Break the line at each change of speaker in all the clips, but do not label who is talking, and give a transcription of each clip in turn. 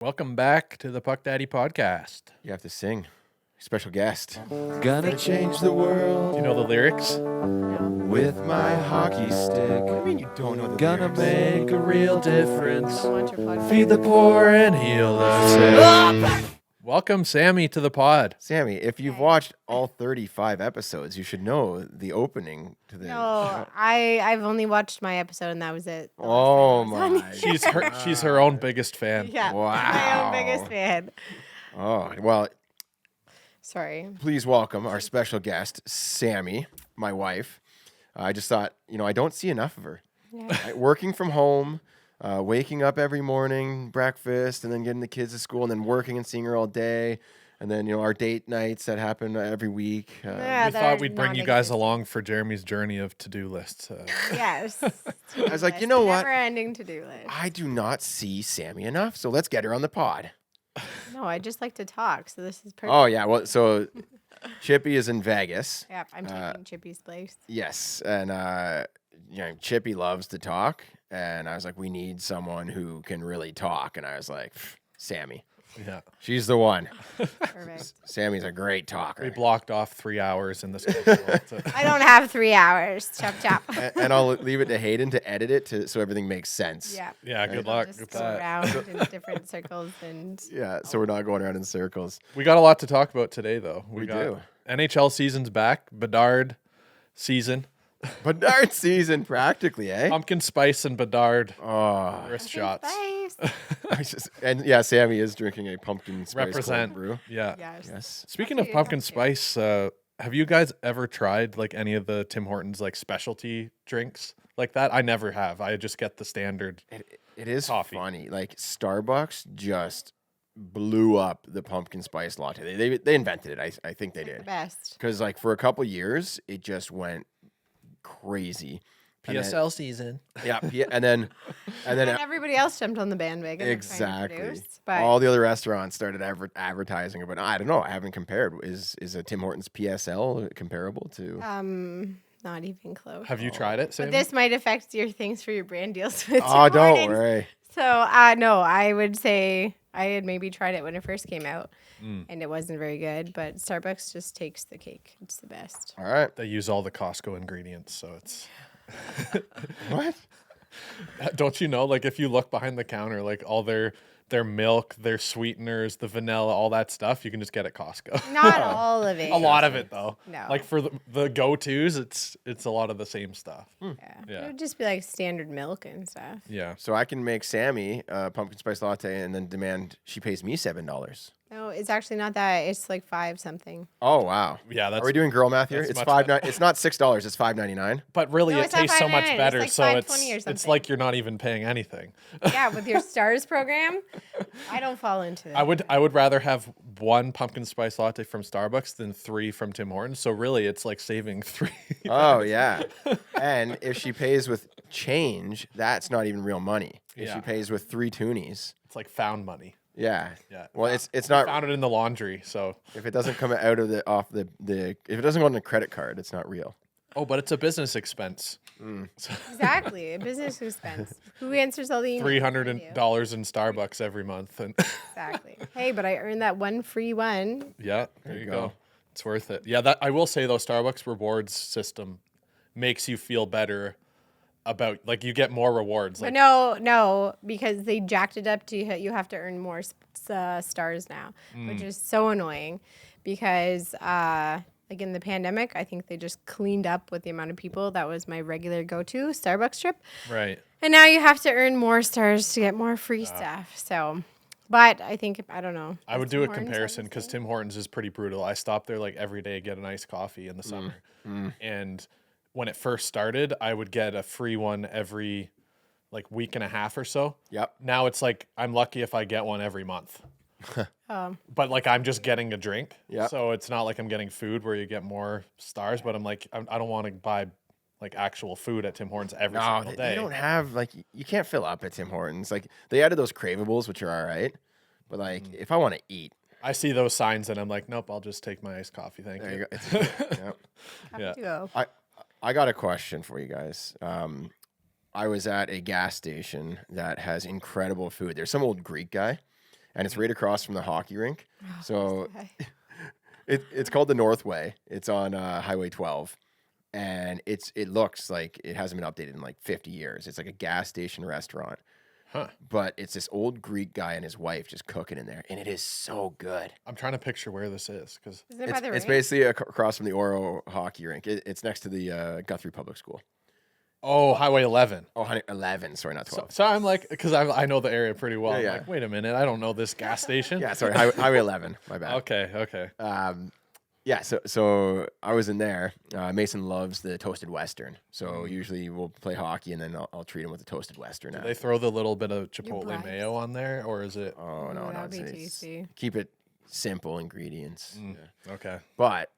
Welcome back to the Puck Daddy podcast.
You have to sing. Special guest.
Gonna change the world
Do you know the lyrics?
with my hockey stick.
What do you mean you don't know the
Gonna
lyrics?
make a real difference.
Want your podcast.
Feed the poor and heal the sick.
Welcome, Sammy, to the pod.
Sammy, if you've watched all 35 episodes, you should know the opening to the
No, I've only watched my episode and that was it. the last
Oh
time I was on
my.
here.
She's her own biggest fan.
Yeah, my
Wow.
own biggest fan.
Oh, well,
Sorry.
please welcome our special guest, Sammy, my wife. I just thought, I don't see enough of her.
Yeah.
Working from home, waking up every morning, breakfast, and then getting the kids to school, and then working and seeing her all day. And then, our date nights that happen every week.
Yeah,
We
they're
thought we'd bring you guys
non-existent.
along for Jeremy's journey of to-do lists.
Yes.
I was like, you know what?
Never-ending to-do list.
I do not see Sammy enough, so let's get her on the pod.
No, I just like to talk, so this is perfect.
Oh, yeah. Well, so Chippy is in Vegas.
Yeah, I'm taking Chippy's place.
Yes. And, Chippy loves to talk. And I was like, we need someone who can really talk. And I was like, Sammy.
Yeah.
She's the one.
Perfect.
Sammy's a great
We
talker.
blocked off 3 hours in the schedule.
I don't have 3 hours. Chop chop.
And I'll leave it to Hayden to edit it so everything makes sense.
Yeah.
Yeah, good
I'll
luck
just
with
go
that.
around in different circles and
Yeah, so we're not going around in circles.
We got a lot to talk about today, though.
We
got
do.
NHL season's back. Bedard season.
Bedard season, practically, eh?
Pumpkin spice and Bedard
Oh,
wrist shots.
Nice.
Sammy is drinking a pumpkin spice
Represent.
cold brew.
Yeah.
Yes.
Yes.
Speaking
That's
of
what you
pumpkin
have to.
spice, have you guys ever tried like any of the Tim Hortons like specialty drinks like that? I never have. I just get the standard.
It is
Coffee.
funny. Like Starbucks just blew up the pumpkin spice latte. They invented it. I think they
The
did.
best.
Because like for a couple years, it just went crazy. And then-
PSL season.
yeah, and then
And everybody else jumped on the bandwagon. of trying to
exactly.
produce, but
All the other restaurants started advertising it, but I don't know. I haven't compared. Is a Tim Hortons PSL comparable to?
not even close.
Have you tried it,
But
Sammy?
this might affect your things for your brand deals with
Oh,
Tim
don't
Hortons.
worry.
So, no, I would say I had maybe tried it when it first came out, and it wasn't very good. But Starbucks just takes the cake. It's the best.
All right.
They use all the Costco ingredients, so it's.
What?
Don't you know? Like if you look behind the counter, like all their milk, their sweeteners, the vanilla, all that stuff, you can just get at Costco.
Not all of it.
A lot of it though.
No.
Like for the go-tos, it's a lot of the same stuff.
Yeah.
Yeah.
It would just be like standard milk and stuff.
Yeah.
So I can make Sammy a pumpkin spice latte and then demand she pays me $7.
No, it's actually not that. It's like 5 something.
Oh wow.
Yeah,
Are
that's
we doing girl math here?
that's
It's
much
$5.
better.
It's not $6. It's $5.99.
but really
No,
it
it's not
tastes so much
$5.99, it's
better.
like
So
$5.20 or
it's
something.
like you're not even paying anything.
Yeah, with your stars program, I don't fall into that.
I would rather have one pumpkin spice latte from Starbucks than 3 from Tim Hortons. So really it's like saving 3.
Oh yeah. And if she pays with change, that's not even real money. If
Yeah.
she pays with 3 toonies.
It's like found money.
Yeah.
Yeah.
Well, it's not
Found it in the laundry, so
if it doesn't come out of the if it doesn't go on the credit card, it's not real.
oh, but it's a business expense.
Exactly. A business expense. Who answers all the emails?
$300
I
in
do.
Starbucks every month, and
Exactly. Hey, but I earned that one free one.
yeah, there you
you
go.
go.
It's worth it. Yeah, that I will say though, Starbucks rewards system makes you feel better about like you get more rewards.
But
Like
no, because they jacked it up to you have to earn more stars now, which is so annoying because like in the pandemic, I think they just cleaned up with the amount of people. That was my regular go-to Starbucks trip.
right.
And now you have to earn more stars to get more free stuff. So, but I think, I don't know.
I would
Does
do
Tim
a
Hortons have
comparison
the
because
same?
Tim Hortons is pretty brutal. I stop there like every day, get an iced coffee in the summer. And when it first started, I would get a free one every like week and a half or so.
Yep.
Now it's like I'm lucky if I get one every month. But like I'm just getting a drink.
Yep.
So it's not like I'm getting food where you get more stars, but I'm like I don't want to buy like actual food at Tim Hortons every
No,
single
they
day.
don't have like you can't fill up at Tim Hortons. Like they added those cravables, which are all right. But like if I want to eat,
I see those signs and I'm like, nope, I'll just take my iced coffee. Thank
there
you.
you go. It's, yep.
Have
Yeah.
to go.
I got a question for you guys. I was at a gas station that has incredible food. There's some old Greek guy, and it's right across from the hockey rink. So it's called the Northway. It's on Highway 12, and it looks like it hasn't been updated in like 50 years. It's like a gas station restaurant.
Huh.
But it's this old Greek guy and his wife just cooking in there, and it is so good.
I'm trying to picture where this is because
Isn't it by the
It's
rink?
basically across from the Oro hockey rink. It's next to the Guthrie Public School.
Highway 11.
Oh, 11. Sorry, not 12.
So I'm like, because I know the area pretty well.
Yeah,
I'm
yeah.
like, wait a minute, I don't know this gas station.
Yeah, sorry, Highway 11. My bad.
Okay.
Yeah, so I was in there. Mason loves the toasted Western, so usually we'll play hockey, and then I'll treat him with the toasted Western.
Do they throw the little bit of chipotle
bribes.
mayo on there, or is it?
Oh no,
That would be
it's
tasty.
keep it simple ingredients. Yeah.
Okay.
But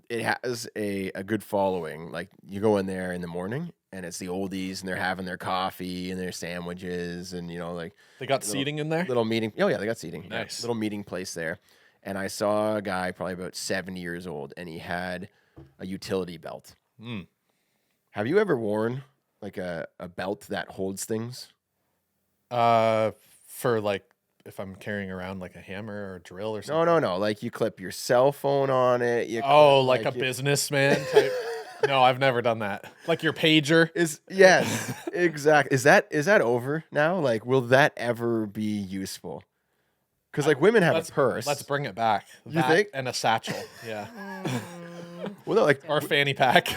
it has a good following. Like you go in there in the morning, and it's the oldies, and they're having their coffee and their sandwiches, and like
They got seating in there.
little meeting. Oh yeah, they got seating. Yeah,
Nice.
little meeting place there. And I saw a guy probably about 70 years old, and he had a utility belt. Have you ever worn like a belt that holds things?
For like if I'm carrying around like a hammer or a drill or something.
No. Like you clip your cell phone on it. You
Oh,
clip,
like a
you-
businessman type. No, I've never done that. Like your pager.
Yes, exactly. Is that over now? Like, will that ever be useful? Because like women have a purse.
Let's bring it back.
You think?
And a satchel. Yeah.
Well, no, like
Or a fanny pack.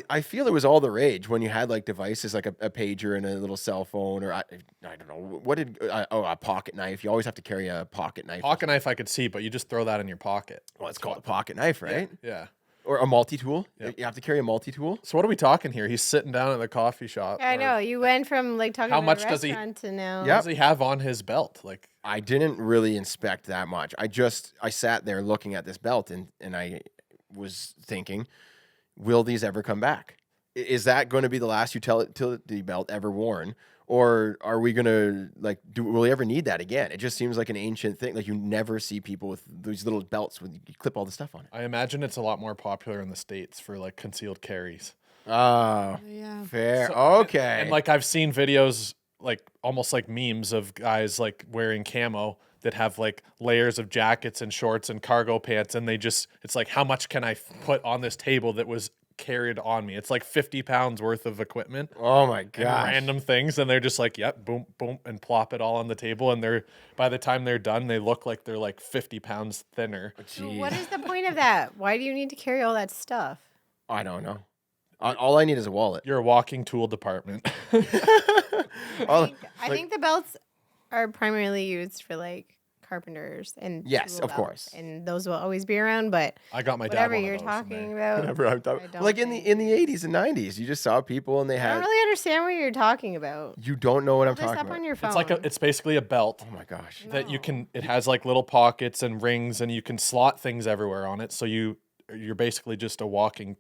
I feel it was all the rage when you had like devices like a pager and a little cell phone, or I don't know what did a pocket knife. You always have to carry a pocket knife.
Pocket knife I could see, but you just throw that in your pocket.
Well, it's called a pocket knife, right?
Yeah.
Or a multi-tool.
Yep.
You have to carry a multi-tool.
So what are we talking here? He's sitting down at the coffee shop.
Yeah, I know. You went from like talking
How
about
much
a
does he-
restaurant to now.
What
Yep.
does he have on his belt? Like,
I didn't really inspect that much. I sat there looking at this belt and I was thinking, will these ever come back? Is that going to be the last utility belt ever worn? Or are we going to will we ever need that again? It just seems like an ancient thing. Like you never see people with these little belts with you clip all the stuff on it.
I imagine it's a lot more popular in the States for like concealed carries.
Oh,
Yeah.
fair.
So-
Okay.
And like I've seen videos like almost like memes of guys like wearing camo that have like layers of jackets and shorts and cargo pants, and it's like, how much can I put on this table that was carried on me? It's like 50 pounds worth of equipment.
Oh my
And
gosh.
random things, and they're just like, yep, boom, boom, and plop it all on the table, and by the time they're done, they look like they're like 50 pounds thinner.
So what is the point of that? Why do you need to carry all that stuff?
I don't know. All I need is a wallet.
You're a walking tool department.
I think the belts are primarily used for like carpenters and
Yes,
tool
of
belts,
course.
and those will always be around. But
I got my dad
whatever
one of
you're
those
talking
someday.
about,
Whatever I'm talking.
I don't
Like in
think-
the 80s and 90s, you just saw people and they
I
had.
don't really understand what you're talking about.
You don't know what I'm
Pull this
talking
up
about.
on your phone.
It's basically a belt
Oh my gosh.
that you can. It has like little pockets and rings, and you can slot things everywhere on it. So you're basically just a walking.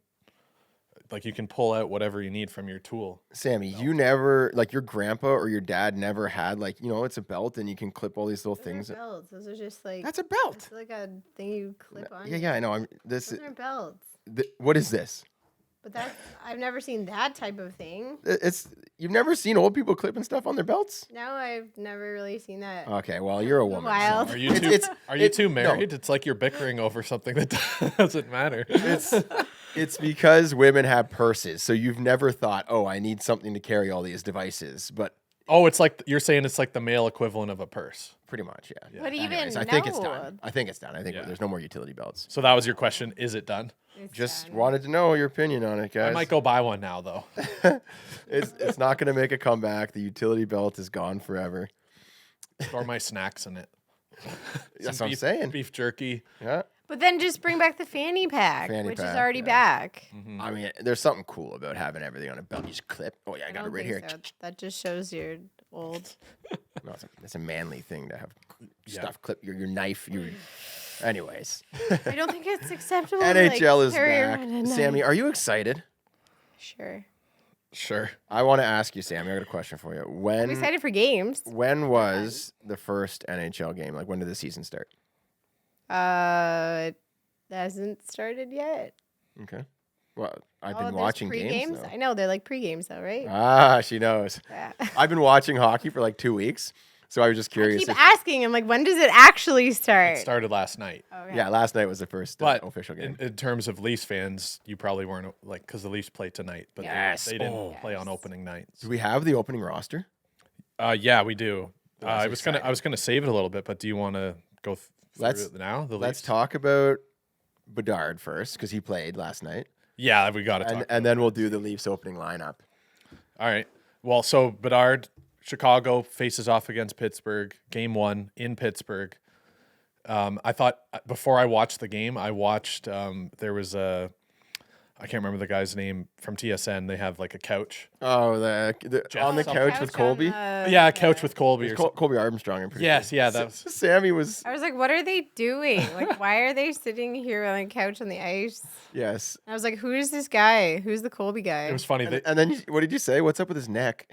Like you can pull out whatever you need from your tool.
Sammy, you never, like your grandpa or your dad never had, like, it's a belt and you can clip all these little
Those
things.
aren't belts. Those are just like
That's a belt.
it's like a thing you clip on.
Yeah, I know.
Those aren't belts.
What is this?
But I've never seen that type of thing.
You've never seen old people clipping stuff on their belts?
No, I've never really seen that.
Okay, well, you're a woman.
Wild.
so-
Are you two?
no.
Married? It's like you're bickering over something that doesn't matter.
It's because women have purses, so you've never thought, oh, I need something to carry all these devices, but
Oh, it's like you're saying it's like the male equivalent of a purse.
pretty much, yeah.
But even
Anyways, I think it's
no.
done. I think it's done. I think
Yeah.
there's no more utility belts.
So that was your question. Is it done?
It's
Just
done.
wanted to know your opinion on it, guys.
I might go buy one now, though.
It's not going to make a comeback. The utility belt is gone forever.
Store my snacks in it.
That's
Some
what I'm saying.
Beef jerky.
Yeah.
But then just bring back the fanny pack,
Fanny
which
pack,
is already
yeah.
back.
I mean, there's something cool about having everything on a belt. You just clip. Oh yeah, I got it
don't
right
think
here.
so. That just shows you're old.
No, it's a manly thing to have stuff clip your knife. Anyways,
I don't think it's acceptable. to,
NHL
like,
is
carry
back.
around a knife.
Sammy, are you excited?
Sure.
Sure.
I want to ask you, Sammy. I got a question for you.
I'm
When
excited for games.
was the first NHL game? Like when did the season start?
It hasn't started yet.
Okay. Well, I've
Oh,
been
there's
watching
pre-games?
games.
I know they're like pre-games though, right?
Ah, she knows.
Yeah.
I've been watching hockey for like 2 weeks. So I was just
I
curious.
keep asking him, like, when does it actually start?
It started last night.
Okay.
Yeah, last night was the first
But
official game.
in terms of Leafs fans, you probably weren't like because the Leafs play tonight, but
Yes.
they didn't
Oh.
play on opening night.
Do we have the opening roster?
Yeah, we do.
That's
I was gonna save it a little bit, but do you want to go through
Let's-
it now? The
Let's
Leafs?
talk about Bedard first because he played last night,
Yeah, we got to talk.
and then we'll do the Leafs opening lineup.
All right. Well, so Bedard, Chicago faces off against Pittsburgh. Game 1 in Pittsburgh. I thought before I watched the game, I watched there was I can't remember the guy's name from TSN. They have like a couch.
Oh,
Jeff
on the
something.
couch with Colby.
Yeah, a couch with Colby. Or something.
Colby Armstrong. I'm pretty
Yes,
sure.
yeah, that was.
Sammy was.
I was like, what are they doing? Like, why are they sitting here on a couch on the ice?
Yes.
I was like, who is this guy? Who's the Colby guy?
It was funny.
And then what did you say? What's up with his neck?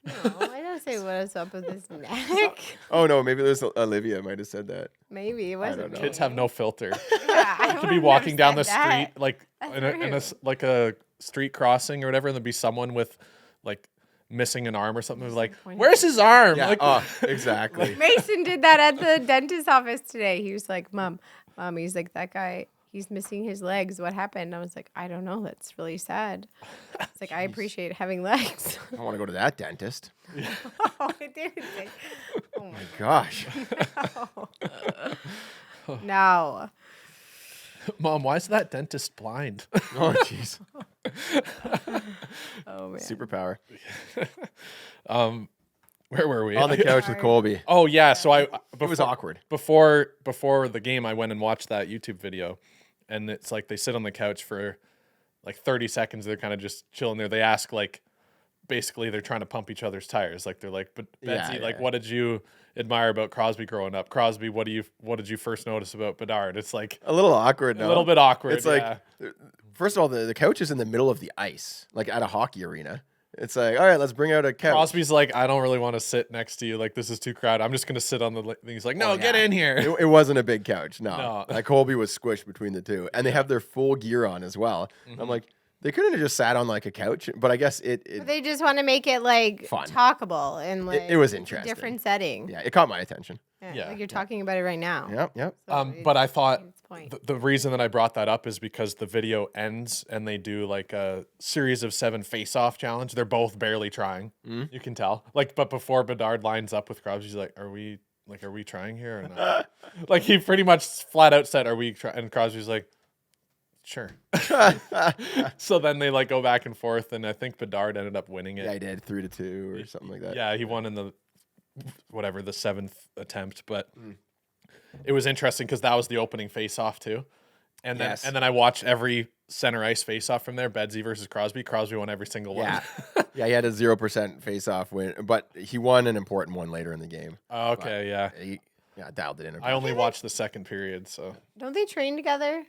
No, I don't say what is up with this neck.
Oh no, maybe there's Olivia might have said that.
Maybe it wasn't.
don't know.
Kids have no filter.
Yeah, I
You could
would've
be
never
walking down the
said that.
street like
That's
in a
rude.
like a street crossing or whatever, and there'd be someone with like missing an arm or something. Like,
pointing
where's his arm?
Yeah.
Like,
Exactly.
Mason did that at the dentist's office today. He was like, Mom, he's like, that guy, he's missing his legs. What happened? I was like, I don't know. That's really sad. It's like, I appreciate having legs.
I want to go to that dentist.
Oh, I didn't say. Oh my
Gosh.
God. No.
Mom, why is that dentist blind?
Oh jeez.
Oh, man.
Superpower.
Where were we?
On the couch with Colby.
Oh yeah, so
It was awkward.
Before the game, I went and watched that YouTube video, and it's like they sit on the couch for like 30 seconds. They're kind of just chilling there. They ask like, basically, they're trying to pump each other's tires. Like they're like, but Betsy,
Yeah,
like,
yeah.
what did you admire about Crosby growing up? Crosby, what did you first notice about Bedard? It's like
A little awkward.
a little bit awkward.
It's like,
yeah.
first of all, the couch is in the middle of the ice, like at a hockey arena. It's like, all right, let's bring out a couch.
Crosby's like, I don't really want to sit next to you. Like this is too crowded. I'm just gonna sit on the thing. He's like, no, get
yeah.
in here.
It wasn't a big couch. No.
No.
Like Colby was squished between the two. And they have their full gear on as well.
Mm-hmm.
I'm like, they couldn't have just sat on like a couch, but I guess it
But they just want to make it like
Fun.
talkable and like
it was
it's a
interesting.
different setting.
yeah, it caught my attention.
Yeah.
Like you're talking about it right now.
Yep.
So
But I thought
its point.
the reason that I brought that up is because the video ends and they do like a series of 7 face-off challenge. They're both barely trying.
Mm-hmm.
You can tell. Like, but before Bedard lines up with Crosby, he's like, "Are we trying here or not?" Like he pretty much flat out said, "Are we?" And Crosby's like, "Sure." So then they like go back and forth, and I think Bedard ended up winning it.
Yeah, I did 3-2 or something like that.
Yeah, he won in the 7th attempt, but
Mm.
it was interesting because that was the opening face-off too. And then
Yes.
and then I watched every center ice face-off from there, Bedsy versus Crosby. Crosby won every single
Yeah.
one.
Yeah, he had a 0% face-off win, but he won an important one later in the game.
Oh, okay, yeah.
He dialed it in.
I only watched the second period, so
Don't they train together?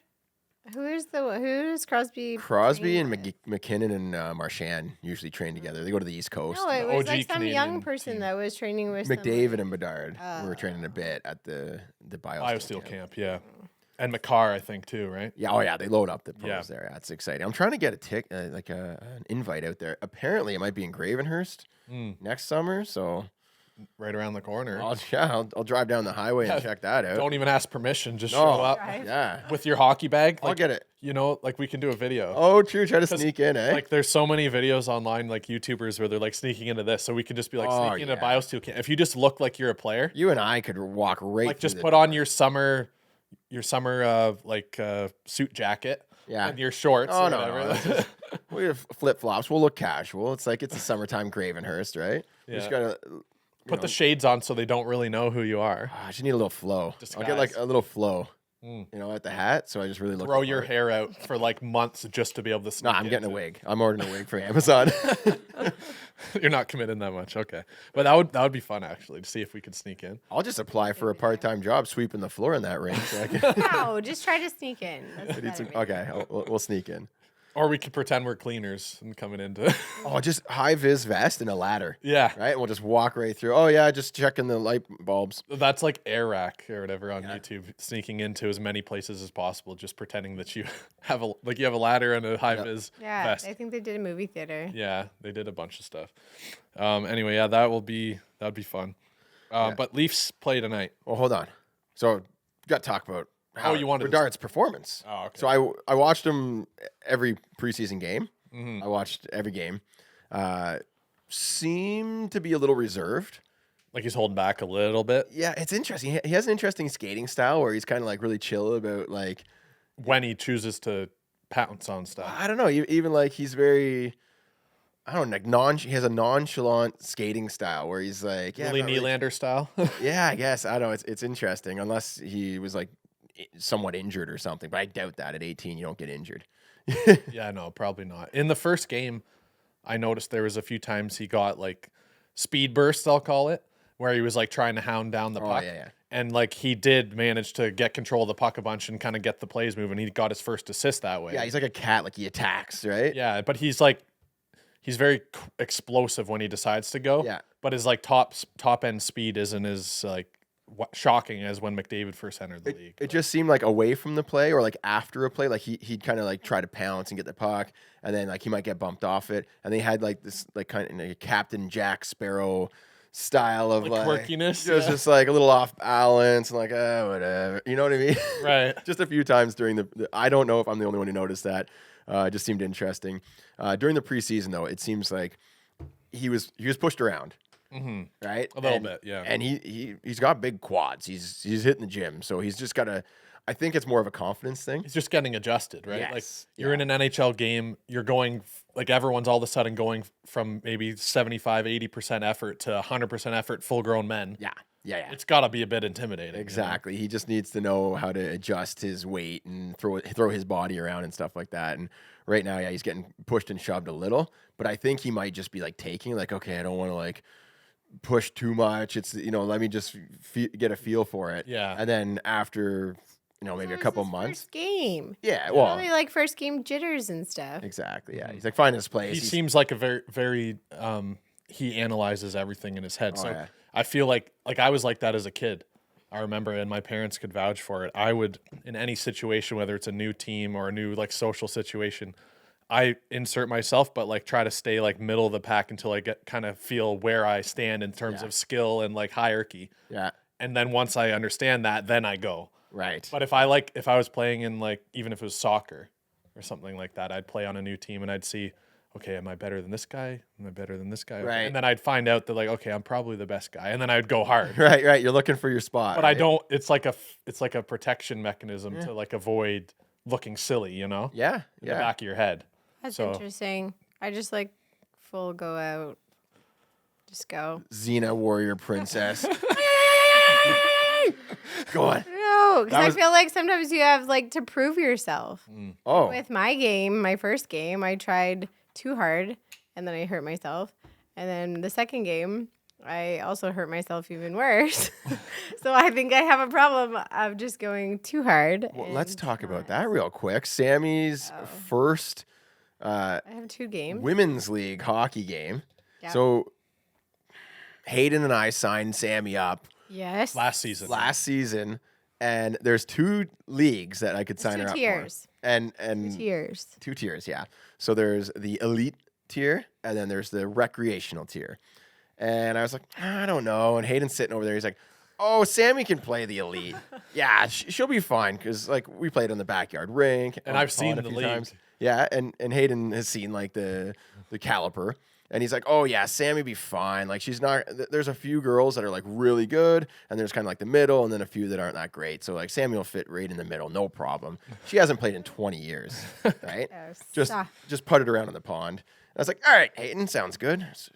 Who is Crosby?
Crosby and
train with?
McKinnon and Marchand usually train together. They go to the East Coast.
No, it was
OG
like some young
Canadian
person
team.
that was training with some,
McDavid
like-
and Bedard were training a bit at the
BioSteel camp, yeah. And McCarr, I think too, right?
Yeah, oh yeah, they load up the pros
Yeah.
there. That's exciting. I'm trying to get an invite out there. Apparently, it might be in Gravenhurst next summer. So
Right around the corner.
I'll drive down the highway and check that out.
Don't even ask permission, just
No.
show up
Drive.
Yeah,
with your hockey bag.
I'll
Like,
get it.
you know, like we can do a video.
Oh, true. Try to sneak in, eh?
Like there's so many videos online, like YouTubers, where they're like sneaking into this. So we could just be like
Oh,
sneaking into
yeah.
BioSteel camp. If you just look like you're a player,
You and I could walk right.
like just
through
put
the
on
door.
your summer suit jacket
Yeah.
and your shorts.
Oh
or
no,
whatever.
no. that's just- we have flip flops. We'll look casual. It's like it's a summertime Gravenhurst, right? You just
Yeah.
gotta
Put the shades on so they don't really know who you are.
I just need a little flow. I'll get like
Disguise.
a little flow,
Mm.
at the hat. So I just really look.
Grow
the
your
part.
hair out for like months just to be able to
No,
sneak
I'm getting a
into-
wig. I'm ordering a wig from Amazon.
You're not committing that much. Okay. But that would be fun actually to see if we could sneak in.
I'll just apply for a part-time job sweeping the floor in that ring. So I can
No, just try to sneak in. That's
I need
better,
some-
maybe.
okay, we'll sneak in.
Or we could pretend we're cleaners and coming into
Oh, just high vis vest and a ladder,
Yeah.
right? And we'll just walk right through. Oh yeah, just checking the light bulbs.
That's like air rack or whatever on YouTube, sneaking into as many places as possible, just pretending that you have a ladder and a high vis
Yeah,
vest.
I think they did a movie theater.
Yeah, they did a bunch of stuff. Anyway, yeah, that would be fun. But Leafs play tonight.
Well, hold on. So, got to talk about how
you wanted to-
Bedard's performance.
Oh, okay.
So I watched him every preseason game.
Mhm.
I watched every game. Seemed to be a little reserved.
Like he's holding back a little bit
Yeah, it's interesting. He has an interesting skating style where he's kind of like really chill about like
when he chooses to pounce on stuff.
I don't know. Even like he's very, I don't know, like he has a nonchalant skating style where he's like, yeah,
Willie
I'm not really-
Nylander style.
yeah, I guess I don't know. It's interesting unless he was like somewhat injured or something. But I doubt that at 18 you don't get injured.
Yeah, no, probably not. In the first game, I noticed there was a few times he got like speed bursts, I'll call it, where he was like trying to hound down the puck.
Yeah.
And like he did manage to get control of the puck a bunch and kind of get the plays moving. He got his first assist that way.
Yeah, he's like a cat. Like he attacks, right?
Yeah, but he's very explosive when he decides to go.
Yeah.
But his like top end speed isn't as like shocking as when McDavid first entered the league.
It just seemed like away from the play or like after a play, like he'd kind of like try to pounce and get the puck, and then like he might get bumped off it, and they had like this like kind of like Captain Jack Sparrow style of like
quirkiness,
just like a little off balance and like whatever, you know what I mean?
Right.
Just a few times during the I don't know if I'm the only one who noticed that. It just seemed interesting. During the preseason though, it seems like he was pushed around.
Mm-hmm.
Right,
A little bit, yeah.
And he's got big quads. He's hitting the gym, so he's just got to. I think it's more of a confidence thing.
He's just getting adjusted, right?
Yes,
Like you're in an NHL game, you're going like everyone's all of a sudden going from maybe 75, 80% effort to 100% effort, full grown men.
Yeah.
It's got to be a bit intimidating. you know?
Exactly. He just needs to know how to adjust his weight and throw his body around and stuff like that. And right now, yeah, he's getting pushed and shoved a little, but I think he might just be like taking like, okay, I don't want to like push too much. It's let me just get a feel for it.
Yeah.
And then after maybe a couple
His
months.
First game.
Yeah. Well.
Probably like first game jitters and stuff.
Exactly. Yeah. He's like finding his place.
He seems like a very, very, he analyzes everything in his head.
Oh,
So
yeah.
I feel like I was like that as a kid. I remember, and my parents could vouch for it. I would, in any situation, whether it's a new team or a new like social situation, I insert myself, but like try to stay like middle of the pack until I get kind of feel where I stand in terms of skill and like hierarchy.
Yeah.
And then once I understand that, then I go.
Right.
But if I was playing in like, even if it was soccer or something like that, I'd play on a new team and I'd see, okay, am I better than this guy? Am I better than this guy?
Right.
And then I'd find out that like, okay, I'm probably the best guy. And then I'd go hard.
Right. You're looking for your spot.
But
right?
I don't, it's like a protection mechanism to like avoid looking silly,
Yeah.
in the
Yeah.
back of your head.
That's
So-
interesting. I just like full go out. Just go.
Xena warrior princess. Go on.
No, because I
was-
feel like sometimes you have like to prove yourself.
Oh.
With my first game, I tried too hard and then I hurt myself. And then the second game, I also hurt myself even worse. So I think I have a problem of just going too hard.
Well, let's
and
talk about
not-
that real quick. Sammy's first
I have 2 games.
women's league hockey game.
Yep.
So Hayden and I signed Sammy up
Yes.
Last season.
last season, and there's 2 leagues that I could sign her
2
up
tiers.
for. And
2 tiers.
2 tiers, yeah. So there's the elite tier, and then there's the recreational tier. And I was like, I don't know. And Hayden's sitting over there. He's like, oh, Sammy can play the elite. Yeah, she'll be fine because like we played on the backyard rink,
And
on
I've seen
pond a
the
few
league.
times. Yeah, and Hayden has seen like the caliper. And he's like, oh, yeah, Sammy be fine. Like, she's not, there's a few girls that are like really good, and there's kind of like the middle, and then a few that aren't that great. So, like, Sammy will fit right in the middle, no problem. She hasn't played in 20 years, right?
Yes.
Just putted around in the pond. I was like, all right, Hayden, sounds good. So,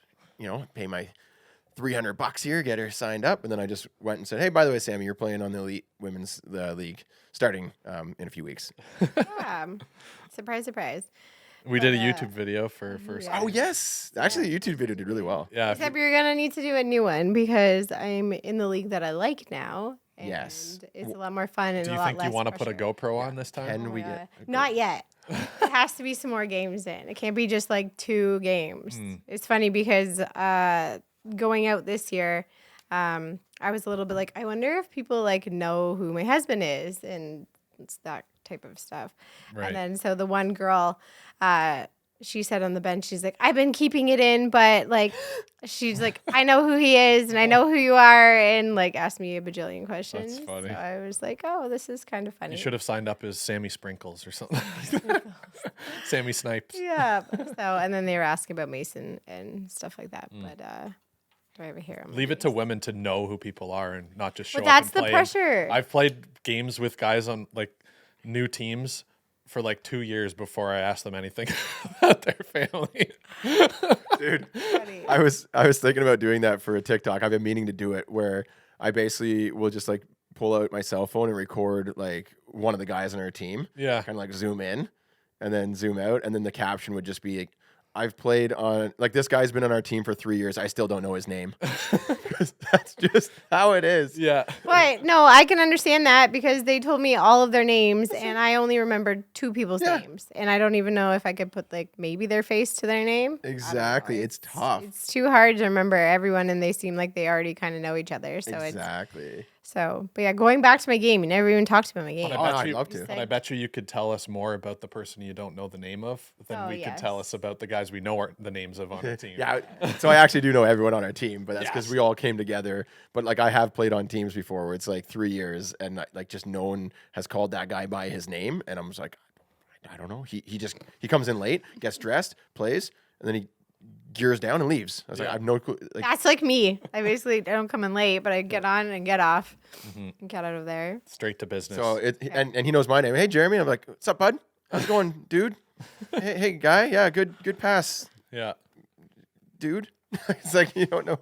pay my $300 here, get her signed up. And then I just went and said, hey, by the way, Sammy, you're playing on the elite women's league starting in a few weeks.
Yeah. Surprise, surprise.
We did a YouTube video for first.
Yeah.
Oh, yes. Actually, the YouTube video did really well.
Yeah. if
Except you're gonna need to do a new one because I'm in the league that I like now. And
Yes.
it's a lot more fun and
do
a
you
lot
think
less
you want to put a
pressure.
GoPro on this time?
Can
Oh
we
my
get
God. Not yet. It has to be some more games in. It can't be just like 2 games. It's funny because going out this year, I was a little bit like, I wonder if people like know who my husband is and it's that type of stuff.
Right.
And then so the one girl, she said on the bench, she's like, I've been keeping it in, but like, she's like, I know who he is and I know who you are, and like asked me a bajillion questions.
funny.
So I was like, oh, this is kind of funny.
You should have signed up as Sammy Sprinkles or something. Sammy Snipes.
Yeah. So, and then they were asking about Mason and stuff like that. But do I ever hear him?
Leave it to women to know who people are and not just show
But
up
that's
and
the
play.
pressure.
I've played games with guys on like new teams for like 2 years before I asked them anything about their family.
Dude,
Funny.
I was thinking about doing that for a TikTok. I've been meaning to do it where I basically will just like pull out my cell phone and record like one of the guys on our team.
Yeah.
Kind of like zoom in and then zoom out, and then the caption would just be like, I've played on, like, this guy's been on our team for 3 years. I still don't know his name. 'Cause that's just how it is.
Yeah.
But no, I can understand that because they told me all of their names and I only remembered 2 people's names. And I don't even know if I could put like maybe their face to their name.
Exactly. It's tough.
It's too hard to remember everyone and they seem like they already kind of know each other. So
Exactly.
but yeah, going back to my game, you never even talked about my game.
But
Oh, no,
I bet
I'd
you,
love to.
but I bet you could tell us more about the person you don't know the name of than
Oh,
we could tell
yes.
us about the guys we know the names of on our team.
Yeah. So I actually do know everyone on our team, but that's because
Yes.
we all came together. But like I have played on teams before where it's like 3 years and like just no one has called that guy by his name. And I'm just like, I don't know. He comes in late, gets dressed, plays, and then he gears down and leaves. I was like, I have no clue. Like,
That's like me. I basically don't come in late, but I get on and get off and get out of there.
Straight to business.
so and he knows my name. Hey, Jeremy. I'm like, what's up, bud? How's it going, dude? Hey, guy. Yeah, good pass,
yeah.
dude. It's like you don't know.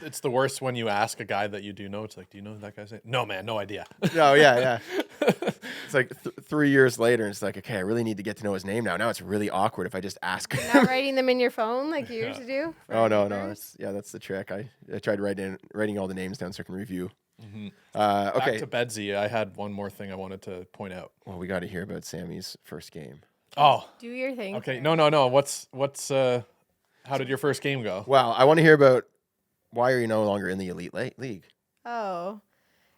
It's the worst when you ask a guy that you do know. It's like, do you know who that guy's name? No, man, no idea.
No, yeah. It's like 3 years later, and it's like, okay, I really need to get to know his name now. Now it's really awkward if I just ask.
Not writing them in your phone like you used to do. for
Oh no,
numbers?
that's the trick. I tried writing all the names down so I can review.
Back
Okay,
to Bedsy, I had one more thing I wanted to point out.
well, we got to hear about Sammy's first game.
Oh,
Do your thing.
okay. No. What's how did your first game go?
Well, I want to hear about why are you no longer in the elite league?
Oh,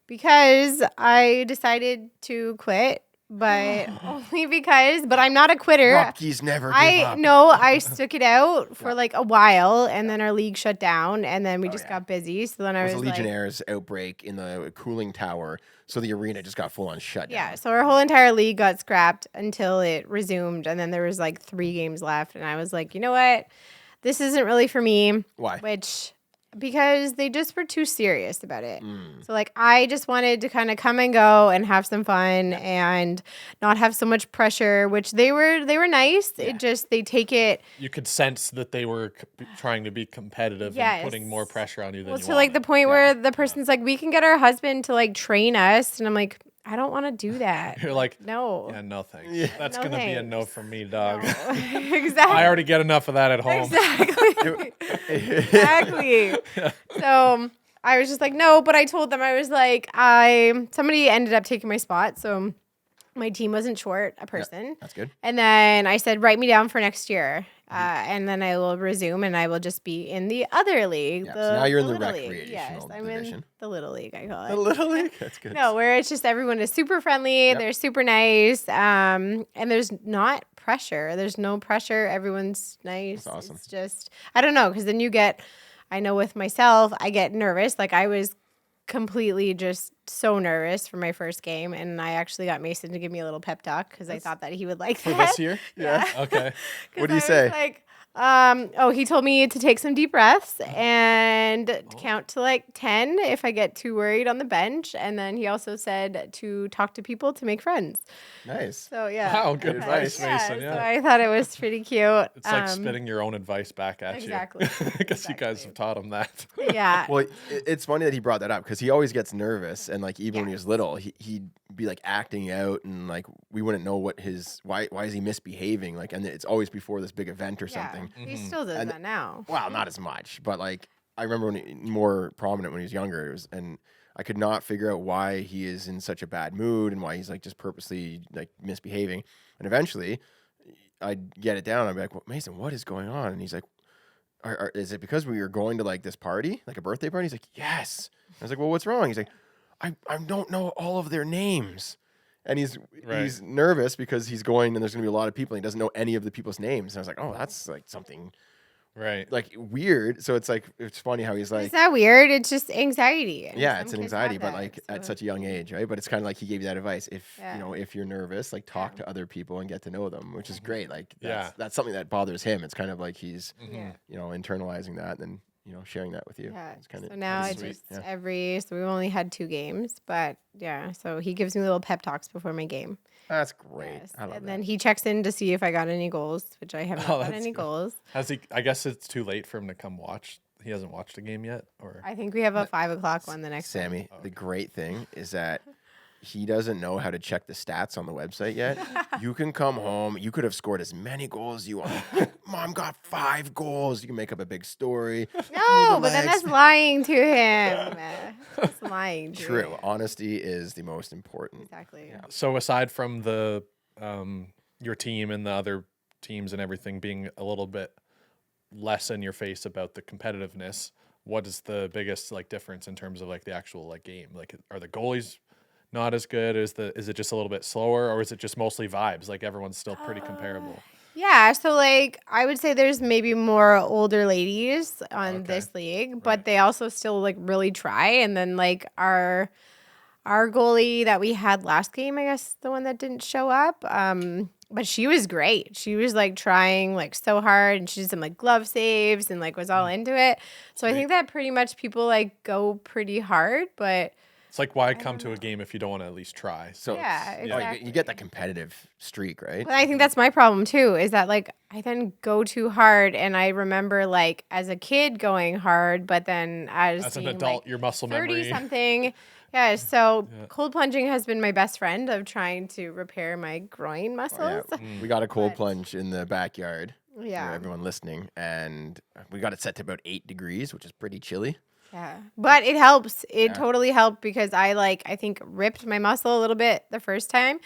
because I decided to quit, but only because. But I'm not a quitter.
Rockies never give up.
I stuck it out for like a while, and then our league shut down, and then we just got busy. So then I
There
was
was a
like,
Legionnaires outbreak in the cooling tower, so the arena just got full on shut down.
yeah. So our whole entire league got scrapped until it resumed, and then there was like 3 games left, and I was like, you know what, this isn't really for me.
Why?
Because they just were too serious about it.
Mm.
So like I just wanted to kind of come and go and have some fun and not have so much pressure, which they were nice. It just they take it
You could sense that they were trying to be competitive
Yes.
and putting more pressure on you than
well
you
to like the
wanted.
point where the person's like, we can get our husband to like train us, and I'm like, I don't want to do that.
You're like,
No.
yeah, no thanks. That's
No
gonna be a no
thanks.
from me, dog.
Exactly.
I already get enough of that at home.
Exactly. Exactly. So I was just like, no, but I told them, I was like, somebody ended up taking my spot. So my team wasn't short a person.
That's good.
And then I said, write me down for next year. And then I will resume and I will just be in the other league.
Yeah, so now you're in the
Little League.
recreational
Yes, I'm
division.
in the Little League, I call it.
The little league. That's good.
No, where it's just everyone is super friendly.
Yep.
They're super nice. And there's not pressure. There's no pressure. Everyone's nice.
That's awesome.
It's just, I don't know. Cause then I know with myself, I get nervous. Like I was completely just so nervous for my first game. And I actually got Mason to give me a little pep talk because I thought that he would like
For
that.
this year?
Yeah.
Okay.
'Cause
What do you
I was
say?
Like, he told me to take some deep breaths and count to like 10 if I get too worried on the bench. And then he also said to talk to people to make friends.
Nice.
So yeah.
Wow, good
advice,
Mason.
So
Yeah.
I thought it was pretty cute.
It's like spitting your own advice back at
exactly.
you. I guess you guys
Exactly.
have taught him that.
Yeah.
Well, it's funny that he brought that up because he always gets nervous, and like even when
Yeah.
he was little, he'd be like acting out, and like we wouldn't know what why is he misbehaving, like, and it's always before this big event or
Yeah.
something.
He still does
And-
that now.
Well, not as much, but like I remember when more prominent when he was younger, and I could not figure out why he is in such a bad mood and why he's like just purposely like misbehaving. And eventually, I'd get it down. I'd be like, well, Mason, what is going on? And he's like, is it because we were going to like this party, like a birthday party? He's like, yes. I was like, well, what's wrong? He's like, I don't know all of their names. and he's
Right.
nervous because he's going and there's gonna be a lot of people and he doesn't know any of the people's names. And I was like, oh, that's like something
Right.
like weird. So it's like it's funny how he's like,
It's not weird. It's just anxiety. and
yeah,
some
it's an
kids have
anxiety, but
that,
like at
so-
such a young age, right? But it's kind of like he gave you that advice. If
Yeah.
you know, if you're nervous, like talk to other people and get to know them, which is great. Like
Yeah.
that's something that bothers him. It's kind of like he's
Yeah.
you know internalizing that and then you know sharing that with you.
Yeah.
It's kind of
So now it's
sweet.
just
Yeah.
so we've only had 2 games, but yeah. So he gives me little pep talks before my game.
that's great.
Yes.
I love
And
that.
then he checks in to see if I got any goals, which I have not got
that's
any
good.
goals.
Has he? I guess it's too late for him to come watch. He hasn't watched a game yet, or
I think we have a 5 o'clock one the next one.
Sammy, the great thing is that he doesn't know how to check the stats on the website yet. You can come home. You could have scored as many goals as you want. Mom got 5 goals. You can make up a big story.
No, but then
legs.
that's lying to him. That's lying. To
True.
him.
Honesty is the most important.
Exactly.
so aside from the your team and the other teams and everything being a little bit less in your face about the competitiveness, what is the biggest like difference in terms of like the actual like game? Like, are the goalies not as good? Is it just a little bit slower, or is it just mostly vibes? Like everyone's still pretty comparable.
Yeah, so like I would say there's maybe more older ladies on
Okay.
this league, but they also still like really try. And then like our goalie that we had last game, I guess the one that didn't show up, but she was great. She was like trying like so hard, and she did some like glove saves and like was all into it. So I think that pretty much people like go pretty hard, but
It's like, why come to a game if you don't want to at least try?
So
Yeah,
oh, you
exactly.
get that competitive streak, right?
But I think that's my problem too, is that like I then go too hard, and I remember like as a kid going hard, but then as
As an
being,
adult,
like,
your muscle
30
memory.
something. Yeah, so cold plunging has been my best friend of trying to repair my groin
Yeah,
muscles.
we got a cold
But-
plunge in the backyard
Yeah.
for everyone listening, and we got it set to about 8 degrees, which is pretty chilly.
Yeah. But it helps. It
Yeah.
totally helped because I think ripped my muscle a little bit the first time.